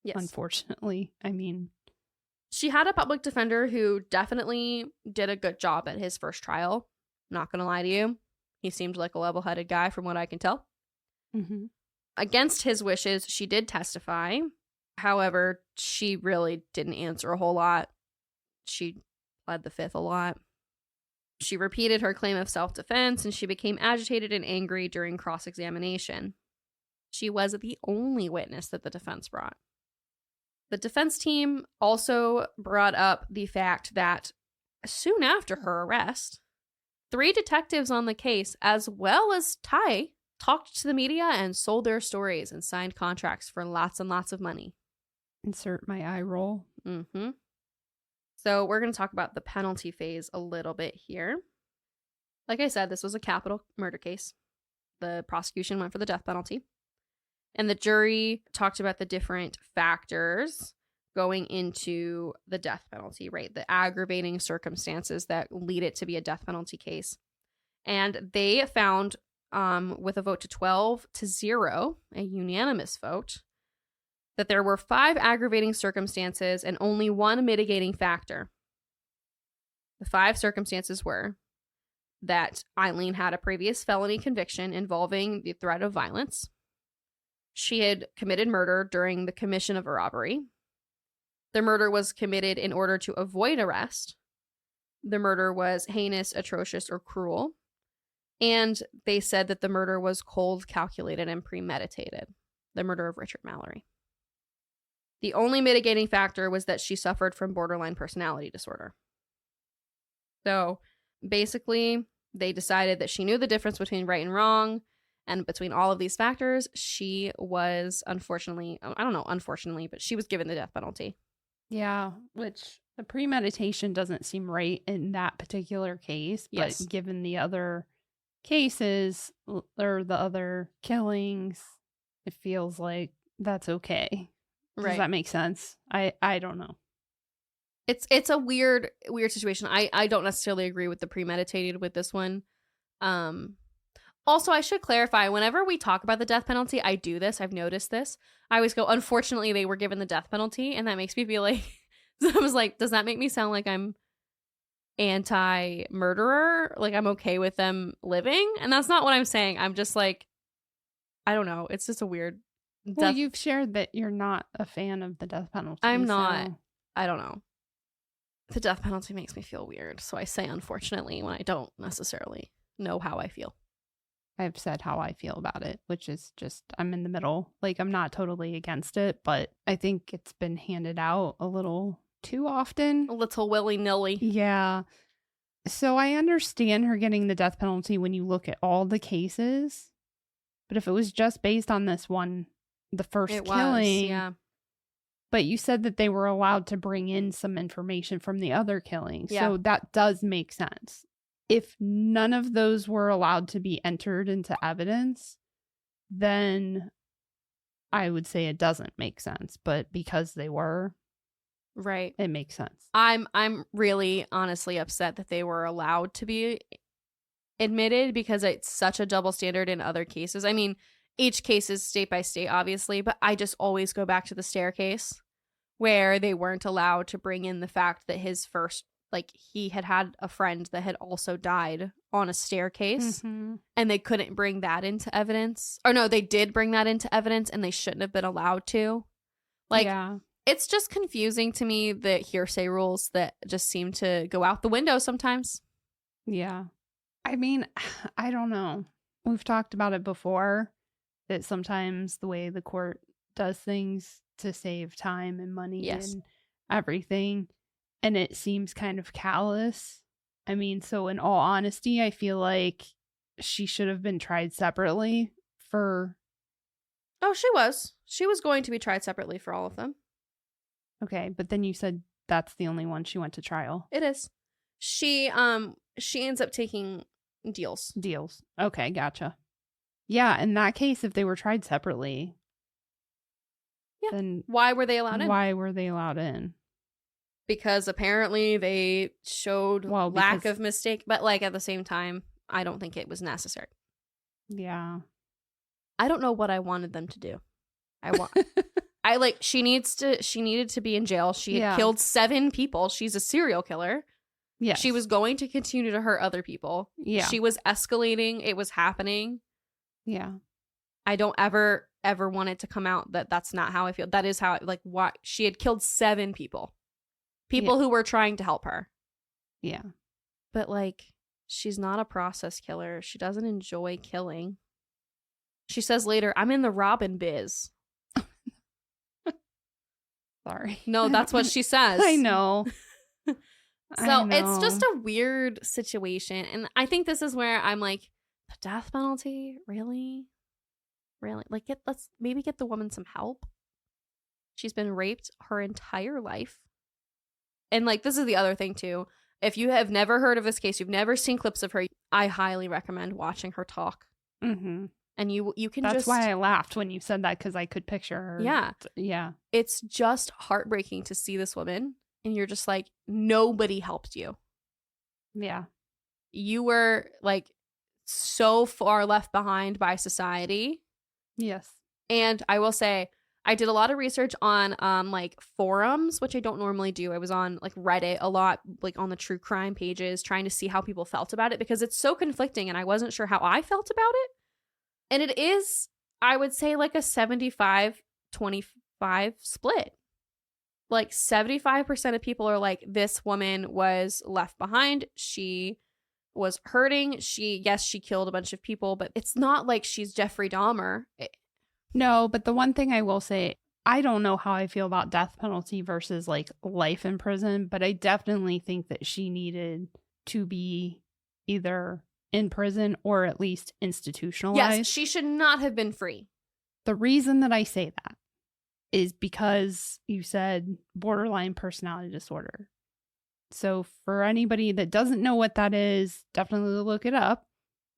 [SPEAKER 2] Yes.
[SPEAKER 1] Unfortunately. I mean,
[SPEAKER 2] she had a public defender who definitely did a good job at his first trial. Not going to lie to you. He seemed like a level-headed guy from what I can tell.
[SPEAKER 1] Mm-hmm.
[SPEAKER 2] Against his wishes, she did testify. However, she really didn't answer a whole lot. She pled the fifth a lot. She repeated her claim of self-defense, and she became agitated and angry during cross-examination. She was the only witness that the defense brought. The defense team also brought up the fact that soon after her arrest, 3 detectives on the case, as well as Ty, talked to the media and sold their stories and signed contracts for lots and lots of money.
[SPEAKER 1] Insert my eye roll.
[SPEAKER 2] Mm-hmm. So we're going to talk about the penalty phase a little bit here. Like I said, this was a capital murder case. The prosecution went for the death penalty. And the jury talked about the different factors going into the death penalty, right? The aggravating circumstances that lead it to be a death penalty case. And they found, with a vote to 12-0, a unanimous vote, that there were 5 aggravating circumstances and only 1 mitigating factor. The 5 circumstances were that Aileen had a previous felony conviction involving the threat of violence. She had committed murder during the commission of a robbery. The murder was committed in order to avoid arrest. The murder was heinous, atrocious, or cruel. And they said that the murder was cold, calculated, and premeditated. The murder of Richard Mallory. The only mitigating factor was that she suffered from borderline personality disorder. So basically, they decided that she knew the difference between right and wrong. And between all of these factors, she was unfortunately, but she was given the death penalty.
[SPEAKER 1] Yeah, which the premeditation doesn't seem right in that particular case. But
[SPEAKER 2] yes,
[SPEAKER 1] given the other cases or the other killings, it feels like that's okay. Does
[SPEAKER 2] right.
[SPEAKER 1] that make sense? I don't know.
[SPEAKER 2] It's a weird situation. I don't necessarily agree with the premeditated with this one. Also, I should clarify, whenever we talk about the death penalty, I do this. I've noticed this. I always go, unfortunately, they were given the death penalty. And that makes me feel like, I was like, does that make me sound like I'm anti-murderer? Like I'm okay with them living? And that's not what I'm saying. I'm just like, I don't know. It's just a weird.
[SPEAKER 1] Well, you've shared that you're not a fan of the death penalty.
[SPEAKER 2] I'm not. I don't know. The death penalty makes me feel weird. So I say unfortunately when I don't necessarily know how I feel.
[SPEAKER 1] I've said how I feel about it, which is just, I'm in the middle. Like, I'm not totally against it, but I think it's been handed out a little too often.
[SPEAKER 2] A little willy-nilly.
[SPEAKER 1] Yeah. So I understand her getting the death penalty when you look at all the cases. But if it was just based on this one, the first killing.
[SPEAKER 2] Yeah.
[SPEAKER 1] But you said that they were allowed to bring in some information from the other killings.
[SPEAKER 2] Yeah.
[SPEAKER 1] So that does make sense. If none of those were allowed to be entered into evidence, then I would say it doesn't make sense. But because they were,
[SPEAKER 2] right,
[SPEAKER 1] it makes sense.
[SPEAKER 2] I'm really honestly upset that they were allowed to be admitted because it's such a double standard in other cases. I mean, each case is state by state, obviously, but I just always go back to the staircase where they weren't allowed to bring in the fact that his first, like, he had a friend that had also died on a staircase, and they couldn't bring that into evidence. Or no, they did bring that into evidence, and they shouldn't have been allowed to. Like, yeah. It's just confusing to me, the hearsay rules that just seem to go out the window sometimes.
[SPEAKER 1] Yeah. I mean, I don't know. We've talked about it before, that sometimes the way the court does things to save time and money and everything, and it seems kind of callous. I mean, so in all honesty, I feel like she should have been tried separately for...
[SPEAKER 2] Oh, she was. She was going to be tried separately for all of them.
[SPEAKER 1] Okay, but then you said that's the only one she went to trial.
[SPEAKER 2] It is. She ends up taking deals.
[SPEAKER 1] Okay, gotcha. Yeah, in that case, if they were tried separately, then
[SPEAKER 2] why were they allowed in?
[SPEAKER 1] Why were they allowed in?
[SPEAKER 2] Because apparently they showed lack of mistake, but like at the same time, I don't think it was necessary.
[SPEAKER 1] Yeah.
[SPEAKER 2] I don't know what I wanted them to do. She needed to be in jail. She had killed 7 people. She's a serial killer. Yeah. She was going to continue to hurt other people. Yeah. She was escalating. It was happening.
[SPEAKER 1] Yeah.
[SPEAKER 2] I don't ever want it to come out that that's not how I feel. That is how, why she had killed 7 people. People who were trying to help her.
[SPEAKER 1] Yeah.
[SPEAKER 2] But She's not a process killer. She doesn't enjoy killing. She says later, I'm in the Robin biz.
[SPEAKER 1] Sorry.
[SPEAKER 2] No, that's what she says.
[SPEAKER 1] I know.
[SPEAKER 2] So it's just a weird situation. And I think this is where I'm like, the death penalty? Really? Really? Like, let's maybe get the woman some help. She's been raped her entire life. And like, this is the other thing too. If you have never heard of this case, you've never seen clips of her, I highly recommend watching her talk.
[SPEAKER 1] Mm-hmm.
[SPEAKER 2] And you can
[SPEAKER 1] That's
[SPEAKER 2] just...
[SPEAKER 1] why I laughed when you said that, because I could picture her.
[SPEAKER 2] Yeah.
[SPEAKER 1] Yeah.
[SPEAKER 2] It's just heartbreaking to see this woman. And you're just like, nobody helped you.
[SPEAKER 1] Yeah.
[SPEAKER 2] You were like so far left behind by society.
[SPEAKER 1] Yes.
[SPEAKER 2] And I will say, I did a lot of research on like forums, which I don't normally do. I was on like Reddit a lot, like on the true crime pages, trying to see how people felt about it, because it's so conflicting and I wasn't sure how I felt about it. And it is, I would say, like a 75-25 split. Like 75% of people are like, this woman was left behind. She was hurting. Yes, she killed a bunch of people, but it's not like she's Jeffrey Dahmer.
[SPEAKER 1] No, but the one thing I will say, I don't know how I feel about death penalty versus like life in prison, but I definitely think that she needed to be either in prison or at least institutionalized.
[SPEAKER 2] Yes, she should not have been free.
[SPEAKER 1] The reason that I say that is because you said borderline personality disorder. So for anybody that doesn't know what that is, definitely look it up.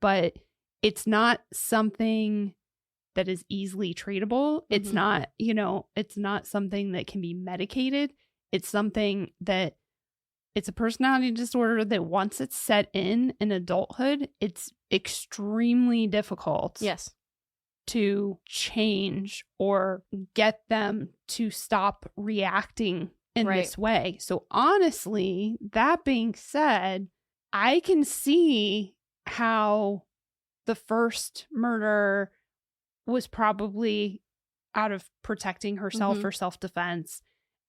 [SPEAKER 1] But it's not something that is easily treatable. It's not, it's not something that can be medicated. It's something that it's a personality disorder that once it's set in adulthood, it's extremely difficult.
[SPEAKER 2] Yes.
[SPEAKER 1] To change or get them to stop reacting in this way. So honestly, that being said, I can see how the first murder was probably out of protecting herself for self-defense.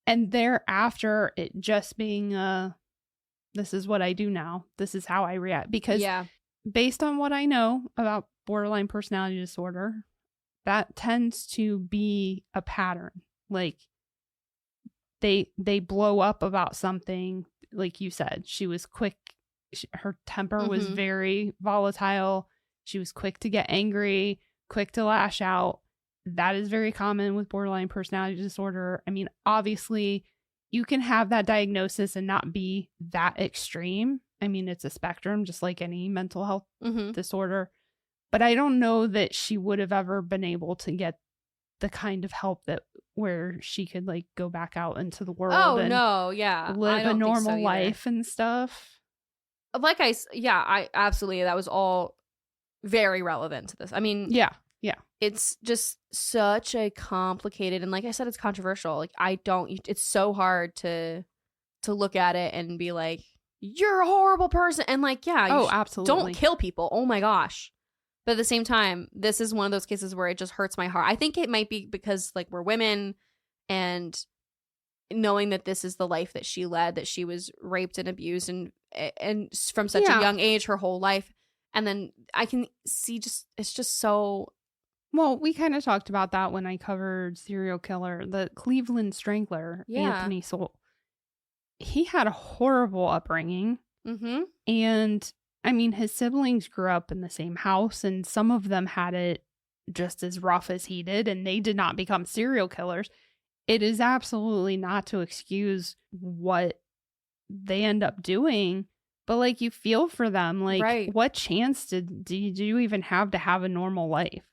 [SPEAKER 1] And thereafter, it just being this is what I do now. This is how I react. Because based on what I know about borderline personality disorder, that tends to be a pattern. Like they blow up about something, like you said. She was quick. Her temper was very volatile. She was quick to get angry, quick to lash out. That is very common with borderline personality disorder. I mean, obviously, you can have that diagnosis and not be that extreme. I mean, it's a spectrum, just like any mental health disorder. But I don't know that she would have ever been able to get the kind of help that where she could like go back out into the world. Live a normal life and stuff.
[SPEAKER 2] Like I absolutely, that was all very relevant to this. I mean, yeah. It's just such a complicated, and like I said, it's controversial. Like it's so hard to look at it and be like, you're a horrible person. And like, absolutely. Don't kill people. Oh my gosh. But at the same time, this is one of those cases where it just hurts my heart. I think it might be because like we're women, and knowing that this is the life that she led, that she was raped and abused and from such a young age, her whole life. And then I can see it's just so...
[SPEAKER 1] Well, we kind of talked about that when I covered serial killer, the Cleveland Strangler, Anthony Soule. He had a horrible upbringing. And I mean, his siblings grew up in the same house, and some of them had it just as rough as he did, and they did not become serial killers. It is absolutely not to excuse what they end up doing, but like, you feel for them. Like, what chance did you even have to have a normal life?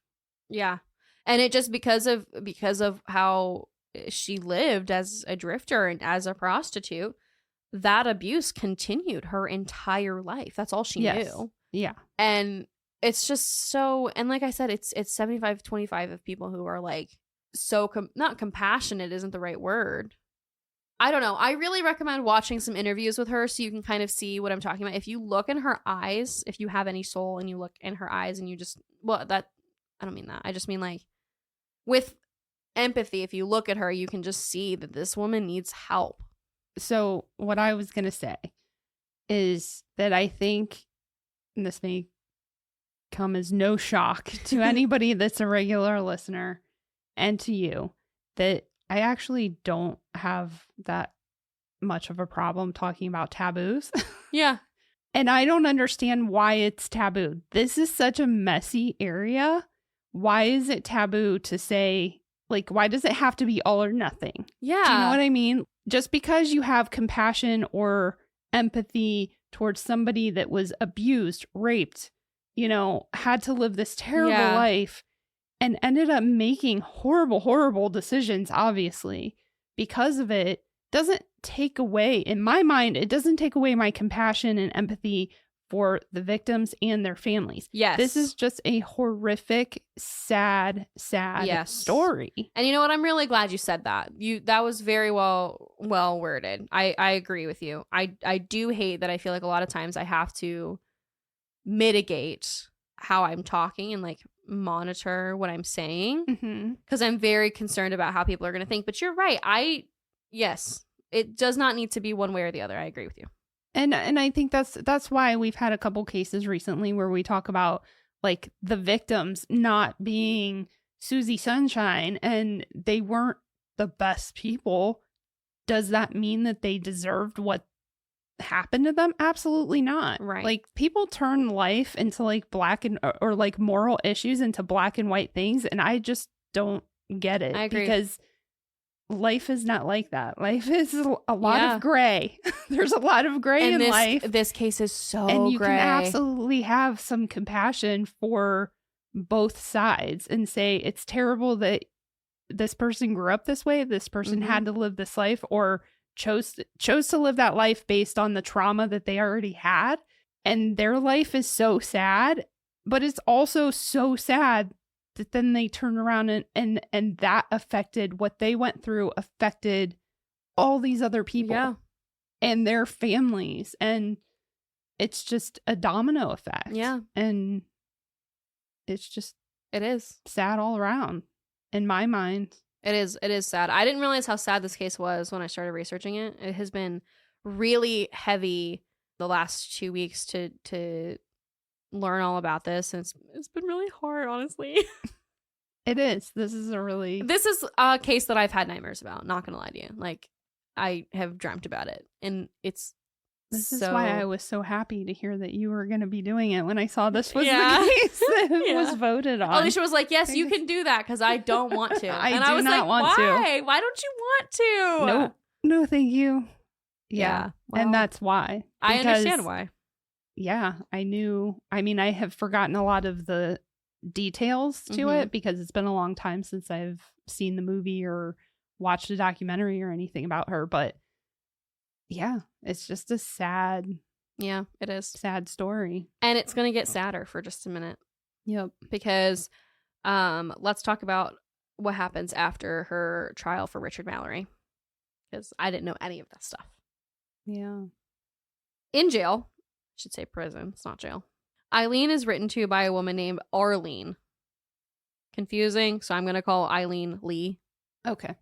[SPEAKER 2] Yeah. And it just because of how she lived as a drifter and as a prostitute, that abuse continued her entire life. That's all she knew. Yeah. And it's just so, and like I said, it's 75-25 of people who are like so not compassionate isn't the right word. I don't know. I really recommend watching some interviews with her so you can kind of see what I'm talking about. If you look in her eyes, if you have any soul and you look in her eyes and you just, I don't mean that. I just mean like with empathy, if you look at her, you can just see that this woman needs help.
[SPEAKER 1] So what I was going to say is that I think and this may come as no shock to anybody that's a regular listener and to you, that I actually don't have that much of a problem talking about taboos.
[SPEAKER 2] Yeah.
[SPEAKER 1] And I don't understand why it's taboo. This is such a messy area. Why is it taboo to say, like, why does it have to be all or nothing?
[SPEAKER 2] Yeah.
[SPEAKER 1] Do you know what I mean? Just because you have compassion or empathy towards somebody that was abused, raped, had to live this terrible life and ended up making horrible, horrible decisions, obviously, because of it, doesn't take away, in my mind, it doesn't take away my compassion and empathy for the victims and their families.
[SPEAKER 2] Yes.
[SPEAKER 1] This is just a horrific, sad story.
[SPEAKER 2] And you know what? I'm really glad you said that. That was very well worded. I agree with you. I do hate that I feel like a lot of times I have to mitigate how I'm talking and like monitor what I'm saying because I'm very concerned about how people are going to think. But you're right. Yes, it does not need to be one way or the other. I agree with you.
[SPEAKER 1] And I think that's why we've had a couple cases recently where we talk about like the victims not being Susie Sunshine and they weren't the best people. Does that mean that they deserved what happened to them? Absolutely not.
[SPEAKER 2] Right.
[SPEAKER 1] Like people turn life into like black and or like moral issues into black and white things, and I just don't get it.
[SPEAKER 2] I agree.
[SPEAKER 1] Because life is not like that. Life is a lot of gray. There's a lot of gray in life.
[SPEAKER 2] This case is so
[SPEAKER 1] and you
[SPEAKER 2] gray.
[SPEAKER 1] can absolutely have some compassion for both sides and say it's terrible that this person grew up this way, this person had to live this life, or chose to live that life based on the trauma that they already had, and their life is so sad. But it's also so sad that then they turn around and that affected what they went through, affected all these other people and their families, and it's just a domino effect. And it is sad all around in my mind.
[SPEAKER 2] It is sad. I didn't realize how sad this case was when I started researching it. It has been really heavy the last 2 weeks to learn all about this, and it's been really hard, honestly.
[SPEAKER 1] It is. This is
[SPEAKER 2] a case that I've had nightmares about, not gonna lie to you. Like, I have dreamt about it, and this
[SPEAKER 1] is why I was so happy to hear that you were going to be doing it when I saw this was the case that was voted on.
[SPEAKER 2] Alicia was like, yes, you can do that because I don't want to.
[SPEAKER 1] I was not want to.
[SPEAKER 2] Why? Why don't you want to?
[SPEAKER 1] Nope. No, thank you. Yeah. Well, and that's why.
[SPEAKER 2] I understand why.
[SPEAKER 1] Yeah, I knew. I mean, I have forgotten a lot of the details to it because it's been a long time since I've seen the movie or watched a documentary or anything about her. But yeah, it's just a sad.
[SPEAKER 2] Yeah, it is.
[SPEAKER 1] Sad story.
[SPEAKER 2] And it's going to get sadder for just a minute.
[SPEAKER 1] Yep.
[SPEAKER 2] Because let's talk about what happens after her trial for Richard Mallory. Because I didn't know any of that stuff.
[SPEAKER 1] Yeah.
[SPEAKER 2] In jail, I should say prison, it's not jail, Aileen is written to by a woman named Arlene. Confusing, so I'm going to call Aileen Lee.
[SPEAKER 1] Okay.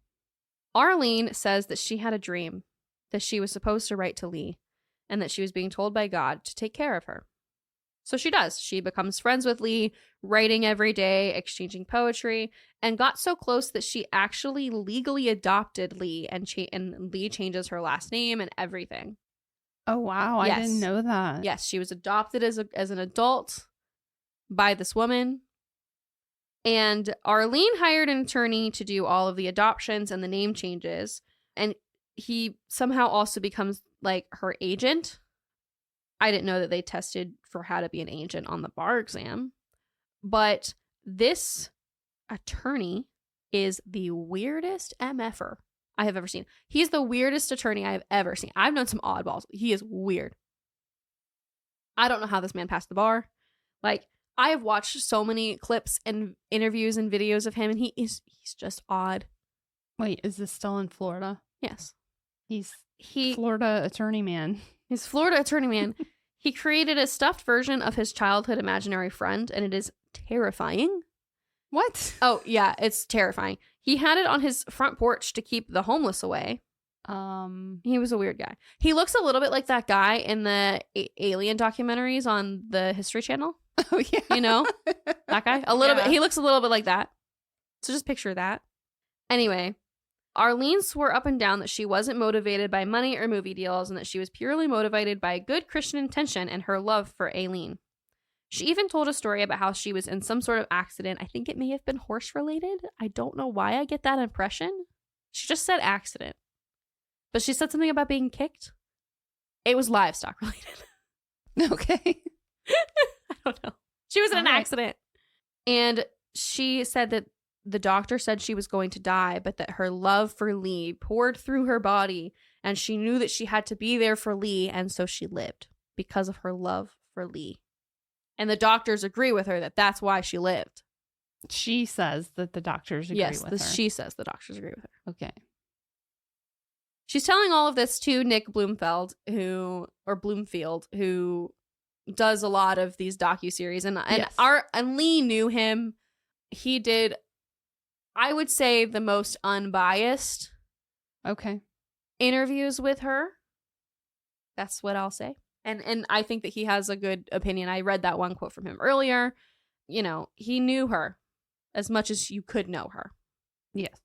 [SPEAKER 2] Arlene says that she had a dream that she was supposed to write to Lee and that she was being told by God to take care of her. So she does. She becomes friends with Lee, writing every day, exchanging poetry, and got so close that she actually legally adopted Lee, and Lee changes her last name and everything.
[SPEAKER 1] Oh, wow. Yes. I didn't know that.
[SPEAKER 2] Yes, she was adopted as an adult by this woman. And Arlene hired an attorney to do all of the adoptions and the name changes. And he somehow also becomes like her agent. I didn't know that they tested for how to be an agent on the bar exam. But this attorney is the weirdest MFer I have ever seen. He's the weirdest attorney I have ever seen. I've known some oddballs. He is weird. I don't know how this man passed the bar. Like, I have watched so many clips and interviews and videos of him, and he's just odd.
[SPEAKER 1] Wait, is this still in Florida?
[SPEAKER 2] Yes.
[SPEAKER 1] He's Florida attorney man.
[SPEAKER 2] He's Florida attorney man. He created a stuffed version of his childhood imaginary friend, and it is terrifying.
[SPEAKER 1] What?
[SPEAKER 2] Oh, yeah, it's terrifying. He had it on his front porch to keep the homeless away. He was a weird guy. He looks a little bit like that guy in the Alien documentaries on the History Channel.
[SPEAKER 1] Oh, yeah.
[SPEAKER 2] You know? That guy? A little bit. He looks a little bit like that. So just picture that. Anyway, Arlene swore up and down that she wasn't motivated by money or movie deals and that she was purely motivated by good Christian intention and her love for Aileen. She even told a story about how she was in some sort of accident. I think it may have been horse related. I don't know why I get that impression. She just said accident. But she said something about being kicked. It was livestock related.
[SPEAKER 1] Okay.
[SPEAKER 2] I don't know. She was in an accident. And she said that the doctor said she was going to die, but that her love for Lee poured through her body, and she knew that she had to be there for Lee, and so she lived because of her love for Lee. And the doctors agree with her that that's why she lived.
[SPEAKER 1] She says that the doctors agree with her.
[SPEAKER 2] Yes, she says the doctors agree with her.
[SPEAKER 1] Okay.
[SPEAKER 2] She's telling all of this to Nick Bloomfield, who does a lot of these docuseries, and Lee knew him. He did, I would say, the most unbiased interviews with her. That's what I'll say. And I think that he has a good opinion. I read that one quote from him earlier. You know, he knew her as much as you could know her.
[SPEAKER 1] Yes.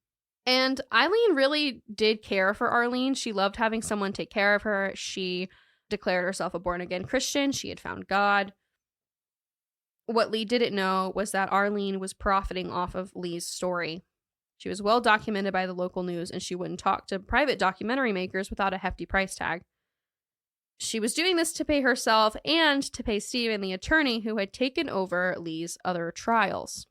[SPEAKER 2] And Aileen really did care for Arlene. She loved having someone take care of her. She declared herself a born-again Christian. She had found God. What Lee didn't know was that Arlene was profiting off of Lee's story. She was well documented by the local news, and she wouldn't talk to private documentary makers without a hefty price tag. She was doing this to pay herself and to pay Steven, the attorney who had taken over Lee's other trials.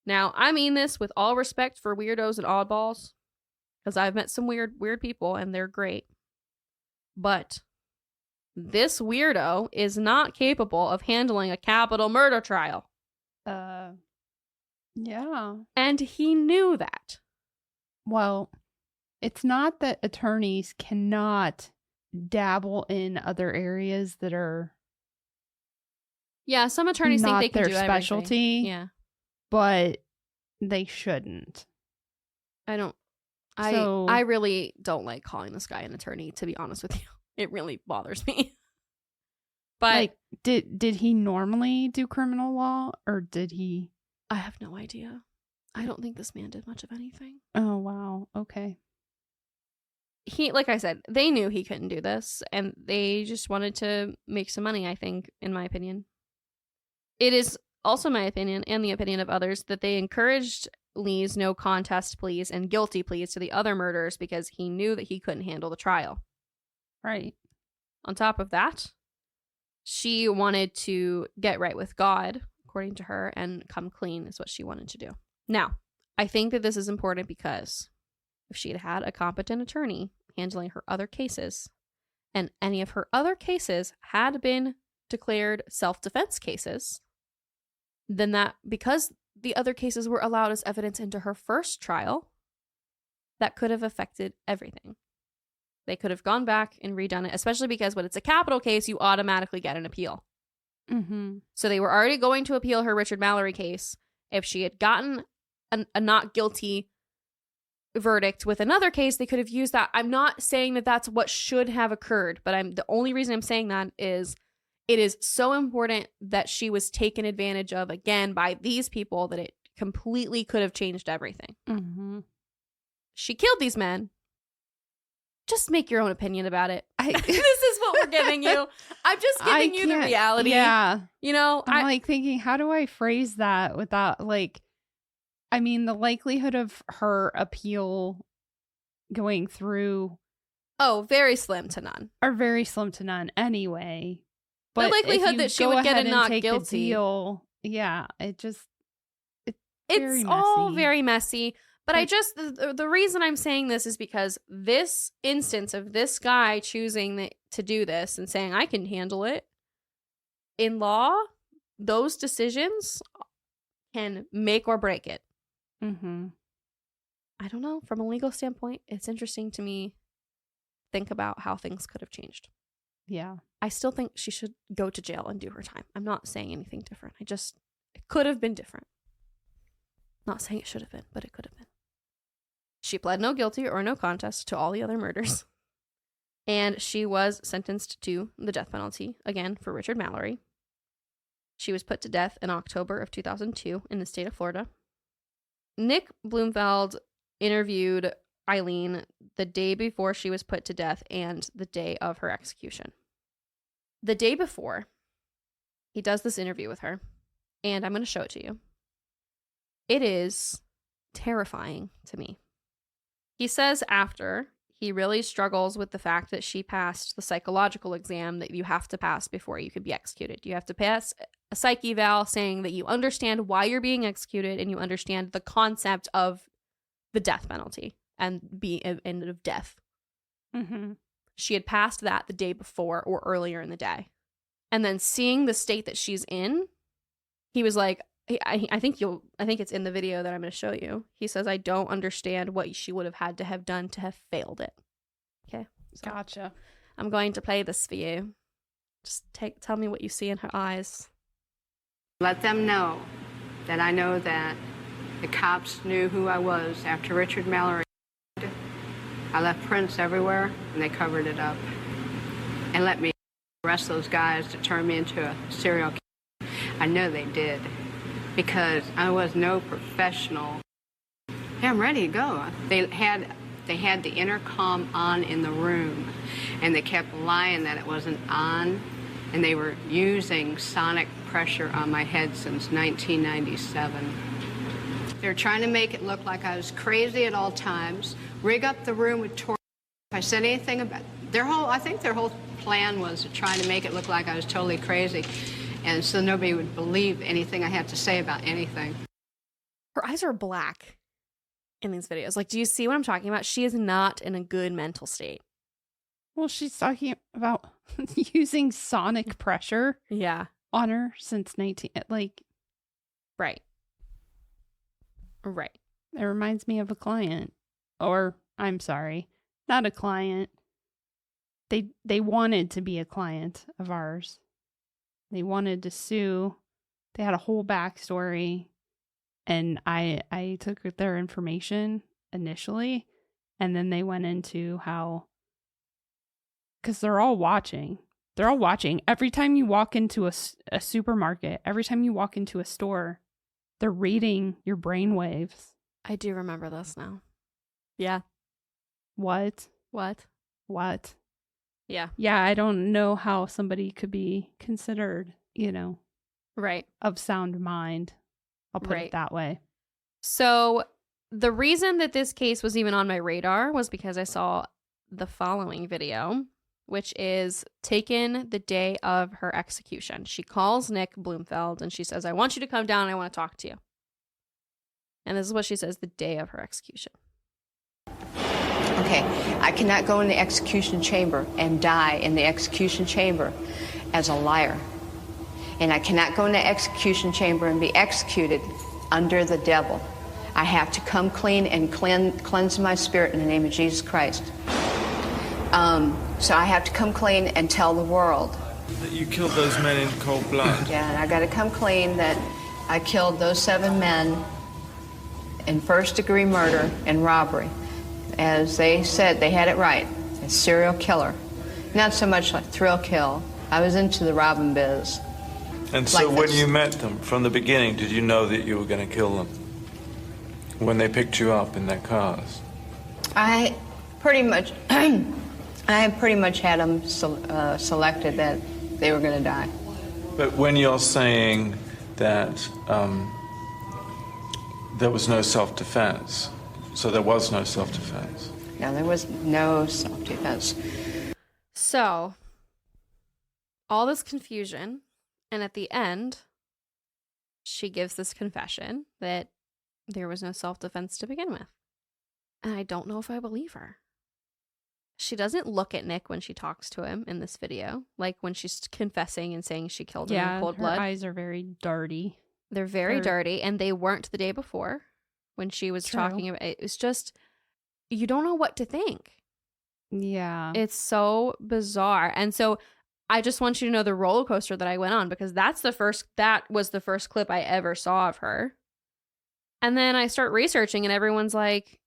[SPEAKER 2] Now, I mean this with all respect for weirdos and oddballs, because I've met some weird people, and they're great. But this weirdo is not capable of handling a capital murder trial.
[SPEAKER 1] Yeah.
[SPEAKER 2] And he knew that.
[SPEAKER 1] Well, it's not that attorneys cannot dabble in other areas that are
[SPEAKER 2] some attorneys think they can
[SPEAKER 1] their
[SPEAKER 2] do
[SPEAKER 1] specialty.
[SPEAKER 2] everything. Yeah.
[SPEAKER 1] But they shouldn't.
[SPEAKER 2] I really don't like calling this guy an attorney, to be honest with you. It really bothers me. But
[SPEAKER 1] like, did he normally do criminal law, or did he?
[SPEAKER 2] I have no idea. I don't think this man did much of anything.
[SPEAKER 1] Oh, wow. Okay.
[SPEAKER 2] He, like I said, they knew he couldn't do this, and they just wanted to make some money, I think, in my opinion. It is also my opinion, and the opinion of others, that they encouraged Lee's no contest pleas and guilty pleas to the other murders because he knew that he couldn't handle the trial.
[SPEAKER 1] Right.
[SPEAKER 2] On top of that, she wanted to get right with God, according to her, and come clean is what she wanted to do. Now, I think that this is important because if she had had a competent attorney handling her other cases, and any of her other cases had been declared self-defense cases, then that, because the other cases were allowed as evidence into her first trial, that could have affected everything. They could have gone back and redone it, especially because when it's a capital case, you automatically get an appeal.
[SPEAKER 1] Mm-hmm.
[SPEAKER 2] So they were already going to appeal her Richard Mallory case. If she had gotten a not guilty verdict with another case, they could have used that. I'm not saying that that's what should have occurred, but the only reason I'm saying that is it is so important that she was taken advantage of again by these people that it completely could have changed everything.
[SPEAKER 1] Mm-hmm.
[SPEAKER 2] She killed these men. Just make your own opinion about it. This is what we're giving you. I'm just giving you the reality.
[SPEAKER 1] Yeah.
[SPEAKER 2] You know,
[SPEAKER 1] I'm like thinking, how do I phrase that without, like, I mean, the likelihood of her appeal going through.
[SPEAKER 2] Oh, very slim to none.
[SPEAKER 1] Are very slim to none anyway. But
[SPEAKER 2] the likelihood that she would get a not guilty.
[SPEAKER 1] Deal, yeah, it's
[SPEAKER 2] all very messy. But I just, the reason I'm saying this is because this instance of this guy choosing to do this and saying, I can handle it, in law, those decisions can make or break it.
[SPEAKER 1] Mm-hmm.
[SPEAKER 2] I don't know. From a legal standpoint, it's interesting to me think about how things could have changed.
[SPEAKER 1] Yeah.
[SPEAKER 2] I still think she should go to jail and do her time. I'm not saying anything different. It could have been different. Not saying it should have been, but it could have been. She pled no guilty or no contest to all the other murders. And she was sentenced to the death penalty, again, for Richard Mallory. She was put to death in October of 2002 in the state of Florida. Nick Bloomfield interviewed Aileen the day before she was put to death and the day of her execution. The day before, he does this interview with her, and I'm going to show it to you. It is terrifying to me. He says after, he really struggles with the fact that she passed the psychological exam that you have to pass before you could be executed. You have to pass a psych eval saying that you understand why you're being executed and you understand the concept of the death penalty and the end of death.
[SPEAKER 1] Mm-hmm.
[SPEAKER 2] She had passed that the day before or earlier in the day. And then seeing the state that she's in, he was like, I think it's in the video that I'm going to show you. He says, I don't understand what she would have had to have done to have failed it. Okay. So
[SPEAKER 1] Gotcha.
[SPEAKER 2] I'm going to play this for you. Just tell me what you see in her eyes.
[SPEAKER 3] Let them know that I know that the cops knew who I was after Richard Mallory. I left prints everywhere and they covered it up. And let me arrest those guys to turn me into a serial killer. I know they did. Because I was no professional. Yeah, I'm ready to go. They had the intercom on in the room, and they kept lying that it wasn't on, and they were using sonic pressure on my head since 1997. They're trying to make it look like I was crazy at all times, rig up the room with torture. If I said anything about I think their whole plan was to try to make it look like I was totally crazy. And so nobody would believe anything I had to say about anything.
[SPEAKER 2] Her eyes are black in these videos. Like, do you see what I'm talking about? She is not in a good mental state.
[SPEAKER 1] Well, she's talking about using sonic pressure on her since 19...
[SPEAKER 2] Right.
[SPEAKER 1] It reminds me of a client. Or, I'm sorry, not a client. They wanted to be a client of ours. They wanted to sue. They had a whole backstory. And I took their information initially. And then they went into how... Because they're all watching. They're all watching. Every time you walk into a supermarket, every time you walk into a store, they're reading your brain waves.
[SPEAKER 2] I do remember this now. Yeah.
[SPEAKER 1] What?
[SPEAKER 2] Yeah.
[SPEAKER 1] Yeah, I don't know how somebody could be considered,
[SPEAKER 2] right,
[SPEAKER 1] of sound mind. I'll put it that way.
[SPEAKER 2] So the reason that this case was even on my radar was because I saw the following video, which is taken the day of her execution. She calls Nick Bloomfield and she says, I want you to come down. I want to talk to you. And this is what she says the day of her execution.
[SPEAKER 3] Okay, I cannot go in the execution chamber and die in the execution chamber as a liar. And I cannot go in the execution chamber and be executed under the devil. I have to come clean and cleanse my spirit in the name of Jesus Christ. So I have to come clean and tell the world.
[SPEAKER 4] That you killed those men in cold blood.
[SPEAKER 3] Yeah, and I got to come clean that I killed those 7 men in first-degree murder and robbery. As they said, they had it right, a serial killer. Not so much like thrill kill. I was into the robbing biz.
[SPEAKER 4] And so when you met them, from the beginning, did you know that you were going to kill them? When they picked you up in their cars?
[SPEAKER 3] I pretty much had them selected that they were going to die.
[SPEAKER 4] But when you're saying that there was no self-defense, so there was no self-defense?
[SPEAKER 3] No, there was no self-defense.
[SPEAKER 2] So, all this confusion, and at the end, she gives this confession that there was no self-defense to begin with. And I don't know if I believe her. She doesn't look at Nick when she talks to him in this video, like when she's confessing and saying she killed him in cold blood.
[SPEAKER 1] Her eyes are very dirty.
[SPEAKER 2] They're very dirty, and they weren't the day before when she was talking about it. It's just, you don't know what to think.
[SPEAKER 1] Yeah.
[SPEAKER 2] It's so bizarre. And so I just want you to know the roller coaster that I went on, because that was the first clip I ever saw of her. And then I start researching and everyone's like,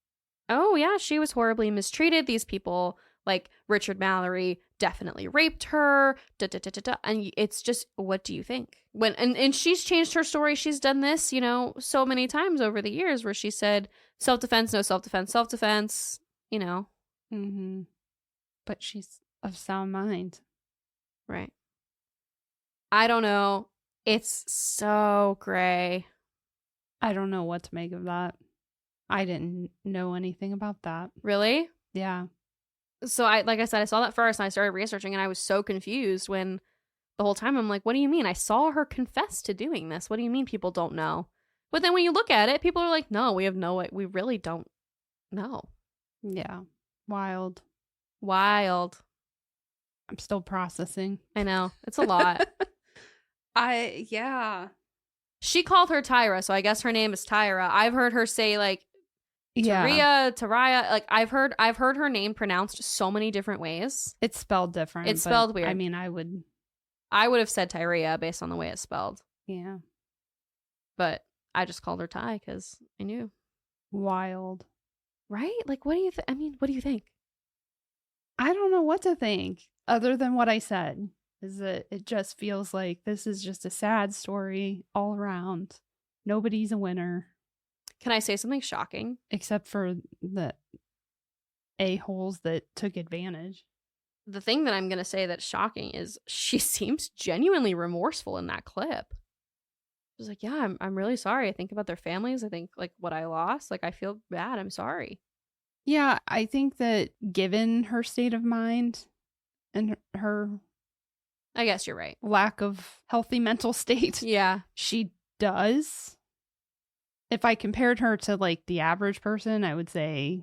[SPEAKER 2] oh yeah, she was horribly mistreated. These people, like Richard Mallory, definitely raped her. Da, da, da, da, da. And it's just, what do you think? And she's changed her story. She's done this, you know, so many times over the years where she said self-defense, no self-defense, self-defense, you know.
[SPEAKER 1] Mm-hmm. But she's of sound mind.
[SPEAKER 2] Right. I don't know. It's so gray.
[SPEAKER 1] I don't know what to make of that. I didn't know anything about that.
[SPEAKER 2] Really?
[SPEAKER 1] Yeah.
[SPEAKER 2] So like I said, I saw that first and I started researching and I was so confused when the whole time I'm like, what do you mean? I saw her confess to doing this. What do you mean people don't know? But then when you look at it, people are like, no, we really don't know.
[SPEAKER 1] Yeah. Wild.
[SPEAKER 2] I'm
[SPEAKER 1] still processing.
[SPEAKER 2] I know. It's a lot.
[SPEAKER 1] Yeah.
[SPEAKER 2] She called her Tyra, so I guess her name is Tyra. I've heard her say like Tyria. Like I've heard her name pronounced so many different ways.
[SPEAKER 1] It's spelled different.
[SPEAKER 2] It's spelled weird.
[SPEAKER 1] I mean, I would
[SPEAKER 2] have said Tyria based on the way it's spelled.
[SPEAKER 1] Yeah.
[SPEAKER 2] But I just called her Ty because I knew.
[SPEAKER 1] Wild.
[SPEAKER 2] Right? Like, what do you I mean, what do you think?
[SPEAKER 1] I don't know what to think other than what I said. Is that it just feels like this is just a sad story all around. Nobody's a winner.
[SPEAKER 2] Can I say something shocking?
[SPEAKER 1] Except for the a-holes that took advantage.
[SPEAKER 2] The thing that I'm going to say that's shocking is she seems genuinely remorseful in that clip. She's like, yeah, I'm really sorry. I think about their families. I think like what I lost. Like, I feel bad. I'm sorry.
[SPEAKER 1] Yeah, I think that given her state of mind and her
[SPEAKER 2] I guess you're right.
[SPEAKER 1] lack of healthy mental state.
[SPEAKER 2] Yeah.
[SPEAKER 1] She does. If I compared her to like the average person, I would say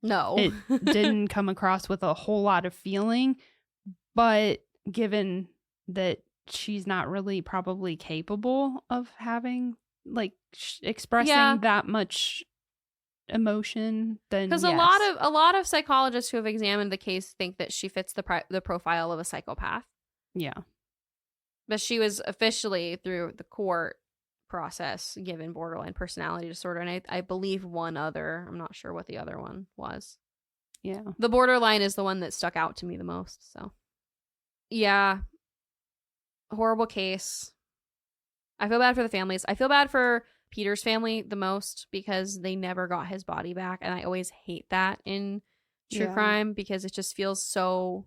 [SPEAKER 2] no.
[SPEAKER 1] It didn't come across with a whole lot of feeling. But given that she's not really probably capable of having like expressing that much emotion, then
[SPEAKER 2] because
[SPEAKER 1] yes.
[SPEAKER 2] a lot of psychologists who have examined the case think that she fits the profile of a psychopath.
[SPEAKER 1] Yeah.
[SPEAKER 2] But she was officially, through the court process, given borderline personality disorder. And I believe one other. I'm not sure what the other one was.
[SPEAKER 1] Yeah.
[SPEAKER 2] The borderline is the one that stuck out to me the most. So, yeah. Horrible case. I feel bad for the families. I feel bad for Peter's family the most because they never got his body back. And I always hate that in true crime because it just feels so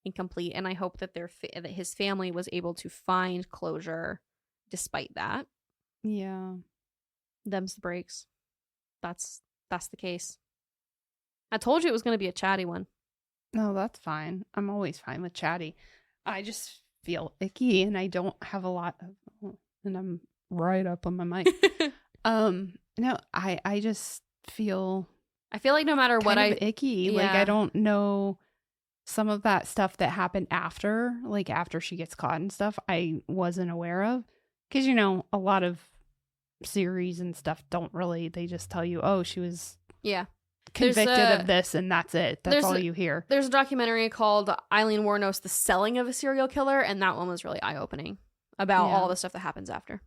[SPEAKER 2] incomplete. And I hope that that his family was able to find closure despite that.
[SPEAKER 1] Yeah.
[SPEAKER 2] Them's the breaks. That's the case. I told you it was going to be a chatty one.
[SPEAKER 1] No, that's fine. I'm always fine with chatty. I just feel icky and I don't have a lot of, and I'm right up on my mic. No, I just feel
[SPEAKER 2] like no matter what
[SPEAKER 1] icky. Like I don't know some of that stuff that happened after, like after she gets caught and stuff, I wasn't aware of. Because, you know, a lot of series and stuff don't really, they just tell you, oh, she was convicted of this and that's it. That's all you hear.
[SPEAKER 2] There's a documentary called Aileen Wuornos, The Selling of a Serial Killer, and that one was really eye-opening about all the stuff that happens after.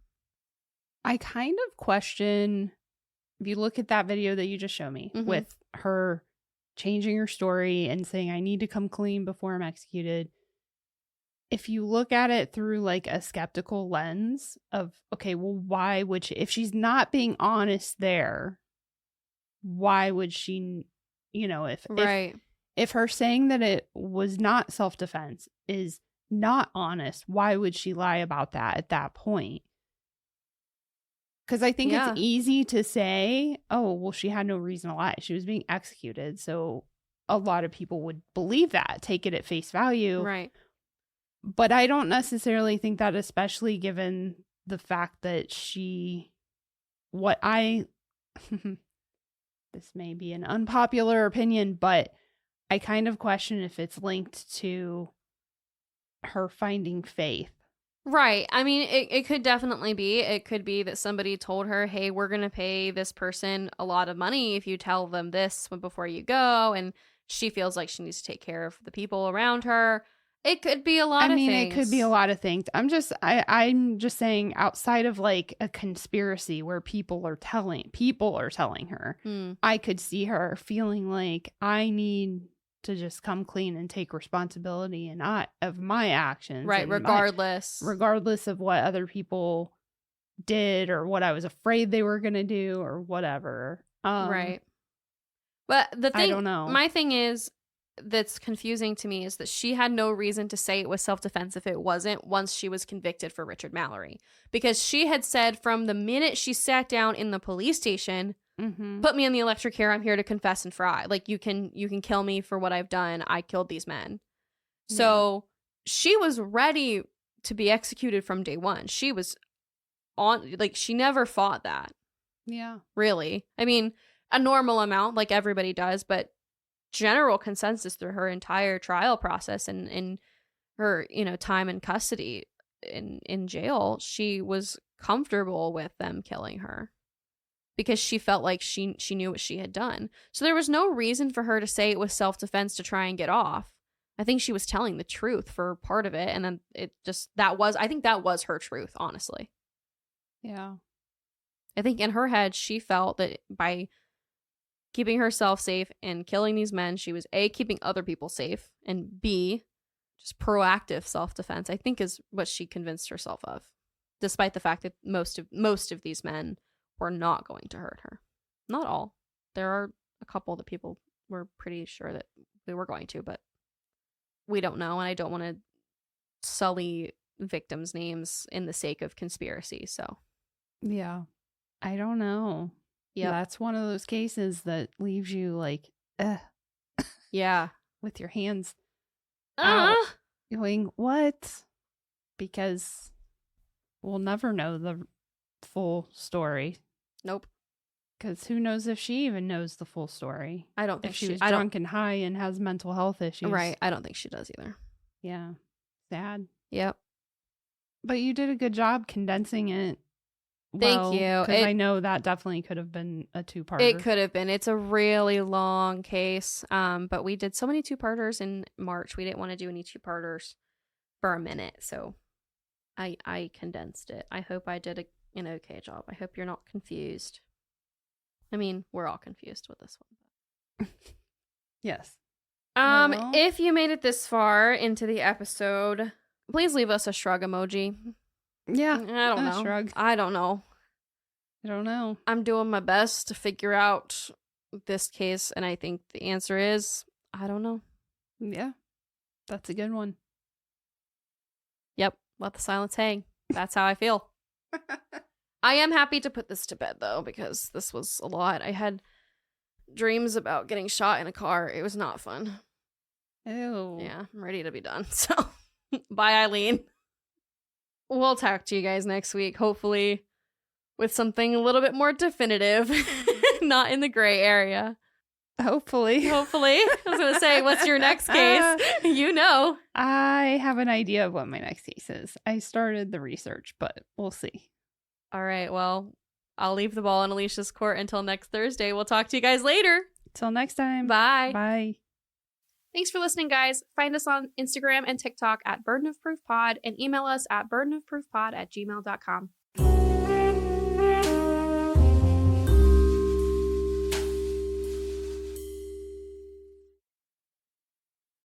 [SPEAKER 1] I kind of question, if you look at that video that you just showed me with her changing her story and saying, I need to come clean before I'm executed. If you look at it through like a skeptical lens of, okay, well, why would she, if she's not being honest there, why would she, you know, if her saying that it was not self-defense is not honest, why would she lie about that at that point? Because I think it's easy to say, oh, well, she had no reason to lie. She was being executed. So a lot of people would believe that, take it at face value.
[SPEAKER 2] Right.
[SPEAKER 1] But I don't necessarily think that, especially given the fact that this may be an unpopular opinion, but I kind of question if it's linked to her finding faith.
[SPEAKER 2] Right. I mean, it could definitely be. It could be that somebody told her, hey, we're going to pay this person a lot of money if you tell them this before you go. And she feels like she needs to take care of the people around her. It could be a lot of things.
[SPEAKER 1] it could be a lot of things. I'm just saying, outside of like a conspiracy where people are telling her, I could see her feeling like I need to just come clean and take responsibility and not of my actions.
[SPEAKER 2] Right, regardless
[SPEAKER 1] of what other people did or what I was afraid they were going to do or whatever.
[SPEAKER 2] Right. But the thing,
[SPEAKER 1] I don't know.
[SPEAKER 2] My thing is, that's confusing to me is that she had no reason to say it was self-defense if it wasn't once she was convicted for Richard Mallory. Because she had said from the minute she sat down in the police station, put me in the electric chair, I'm here to confess and fry. Like, you can kill me for what I've done. I killed these men. So she was ready to be executed from day one. She was on, like, she never fought that.
[SPEAKER 1] Yeah.
[SPEAKER 2] Really. I mean, a normal amount, like everybody does, but general consensus through her entire trial process and in her, time in custody in jail, she was comfortable with them killing her because she felt like she knew what she had done. So there was no reason for her to say it was self-defense to try and get off. I think she was telling the truth for part of it, and then I think that was her truth, honestly.
[SPEAKER 1] Yeah.
[SPEAKER 2] I think in her head, she felt that by keeping herself safe and killing these men, she was A, keeping other people safe, and B, just proactive self-defense, I think is what she convinced herself of, despite the fact that most of these men were not going to hurt her. Not all. There are a couple that people were pretty sure that they were going to, but we don't know, and I don't want to sully victims' names in the sake of conspiracy, so.
[SPEAKER 1] Yeah. I don't know. Yeah, that's one of those cases that leaves you like,
[SPEAKER 2] yeah,
[SPEAKER 1] with your hands out, going, what? Because we'll never know the full story.
[SPEAKER 2] Nope.
[SPEAKER 1] Because who knows if she even knows the full story?
[SPEAKER 2] I don't think
[SPEAKER 1] if she was drunk and high and has mental health issues.
[SPEAKER 2] Right. I don't think she does either.
[SPEAKER 1] Yeah. Sad.
[SPEAKER 2] Yep.
[SPEAKER 1] But you did a good job condensing it.
[SPEAKER 2] Thank you.
[SPEAKER 1] Because I know that definitely could have been a two-parter.
[SPEAKER 2] It could have been. It's a really long case. But we did so many two-parters in March. We didn't want to do any two-parters for a minute. So I condensed it. I hope I did an okay job. I hope you're not confused. I mean, we're all confused with this one.
[SPEAKER 1] Yes.
[SPEAKER 2] Well. If you made it this far into the episode, please leave us a shrug emoji.
[SPEAKER 1] Yeah.
[SPEAKER 2] I don't know.
[SPEAKER 1] Shrug.
[SPEAKER 2] I don't know. I'm doing my best to figure out this case, and I think the answer is, I don't know.
[SPEAKER 1] Yeah. That's a good one.
[SPEAKER 2] Yep. Let the silence hang. That's how I feel. I am happy to put this to bed, though, because this was a lot. I had dreams about getting shot in a car. It was not fun.
[SPEAKER 1] Ew.
[SPEAKER 2] Yeah, I'm ready to be done. So, bye, Aileen. We'll talk to you guys next week, hopefully with something a little bit more definitive, not in the gray area.
[SPEAKER 1] Hopefully.
[SPEAKER 2] I was going to say, what's your next case?
[SPEAKER 1] I have an idea of what my next case is. I started the research, but we'll see.
[SPEAKER 2] All right. Well, I'll leave the ball in Alicia's court until next Thursday. We'll talk to you guys later.
[SPEAKER 1] Till next time.
[SPEAKER 2] Bye.
[SPEAKER 1] Bye.
[SPEAKER 2] Thanks for listening, guys. Find us on Instagram and TikTok at Burden of Proof Pod and email us at burdenofproofpod@gmail.com.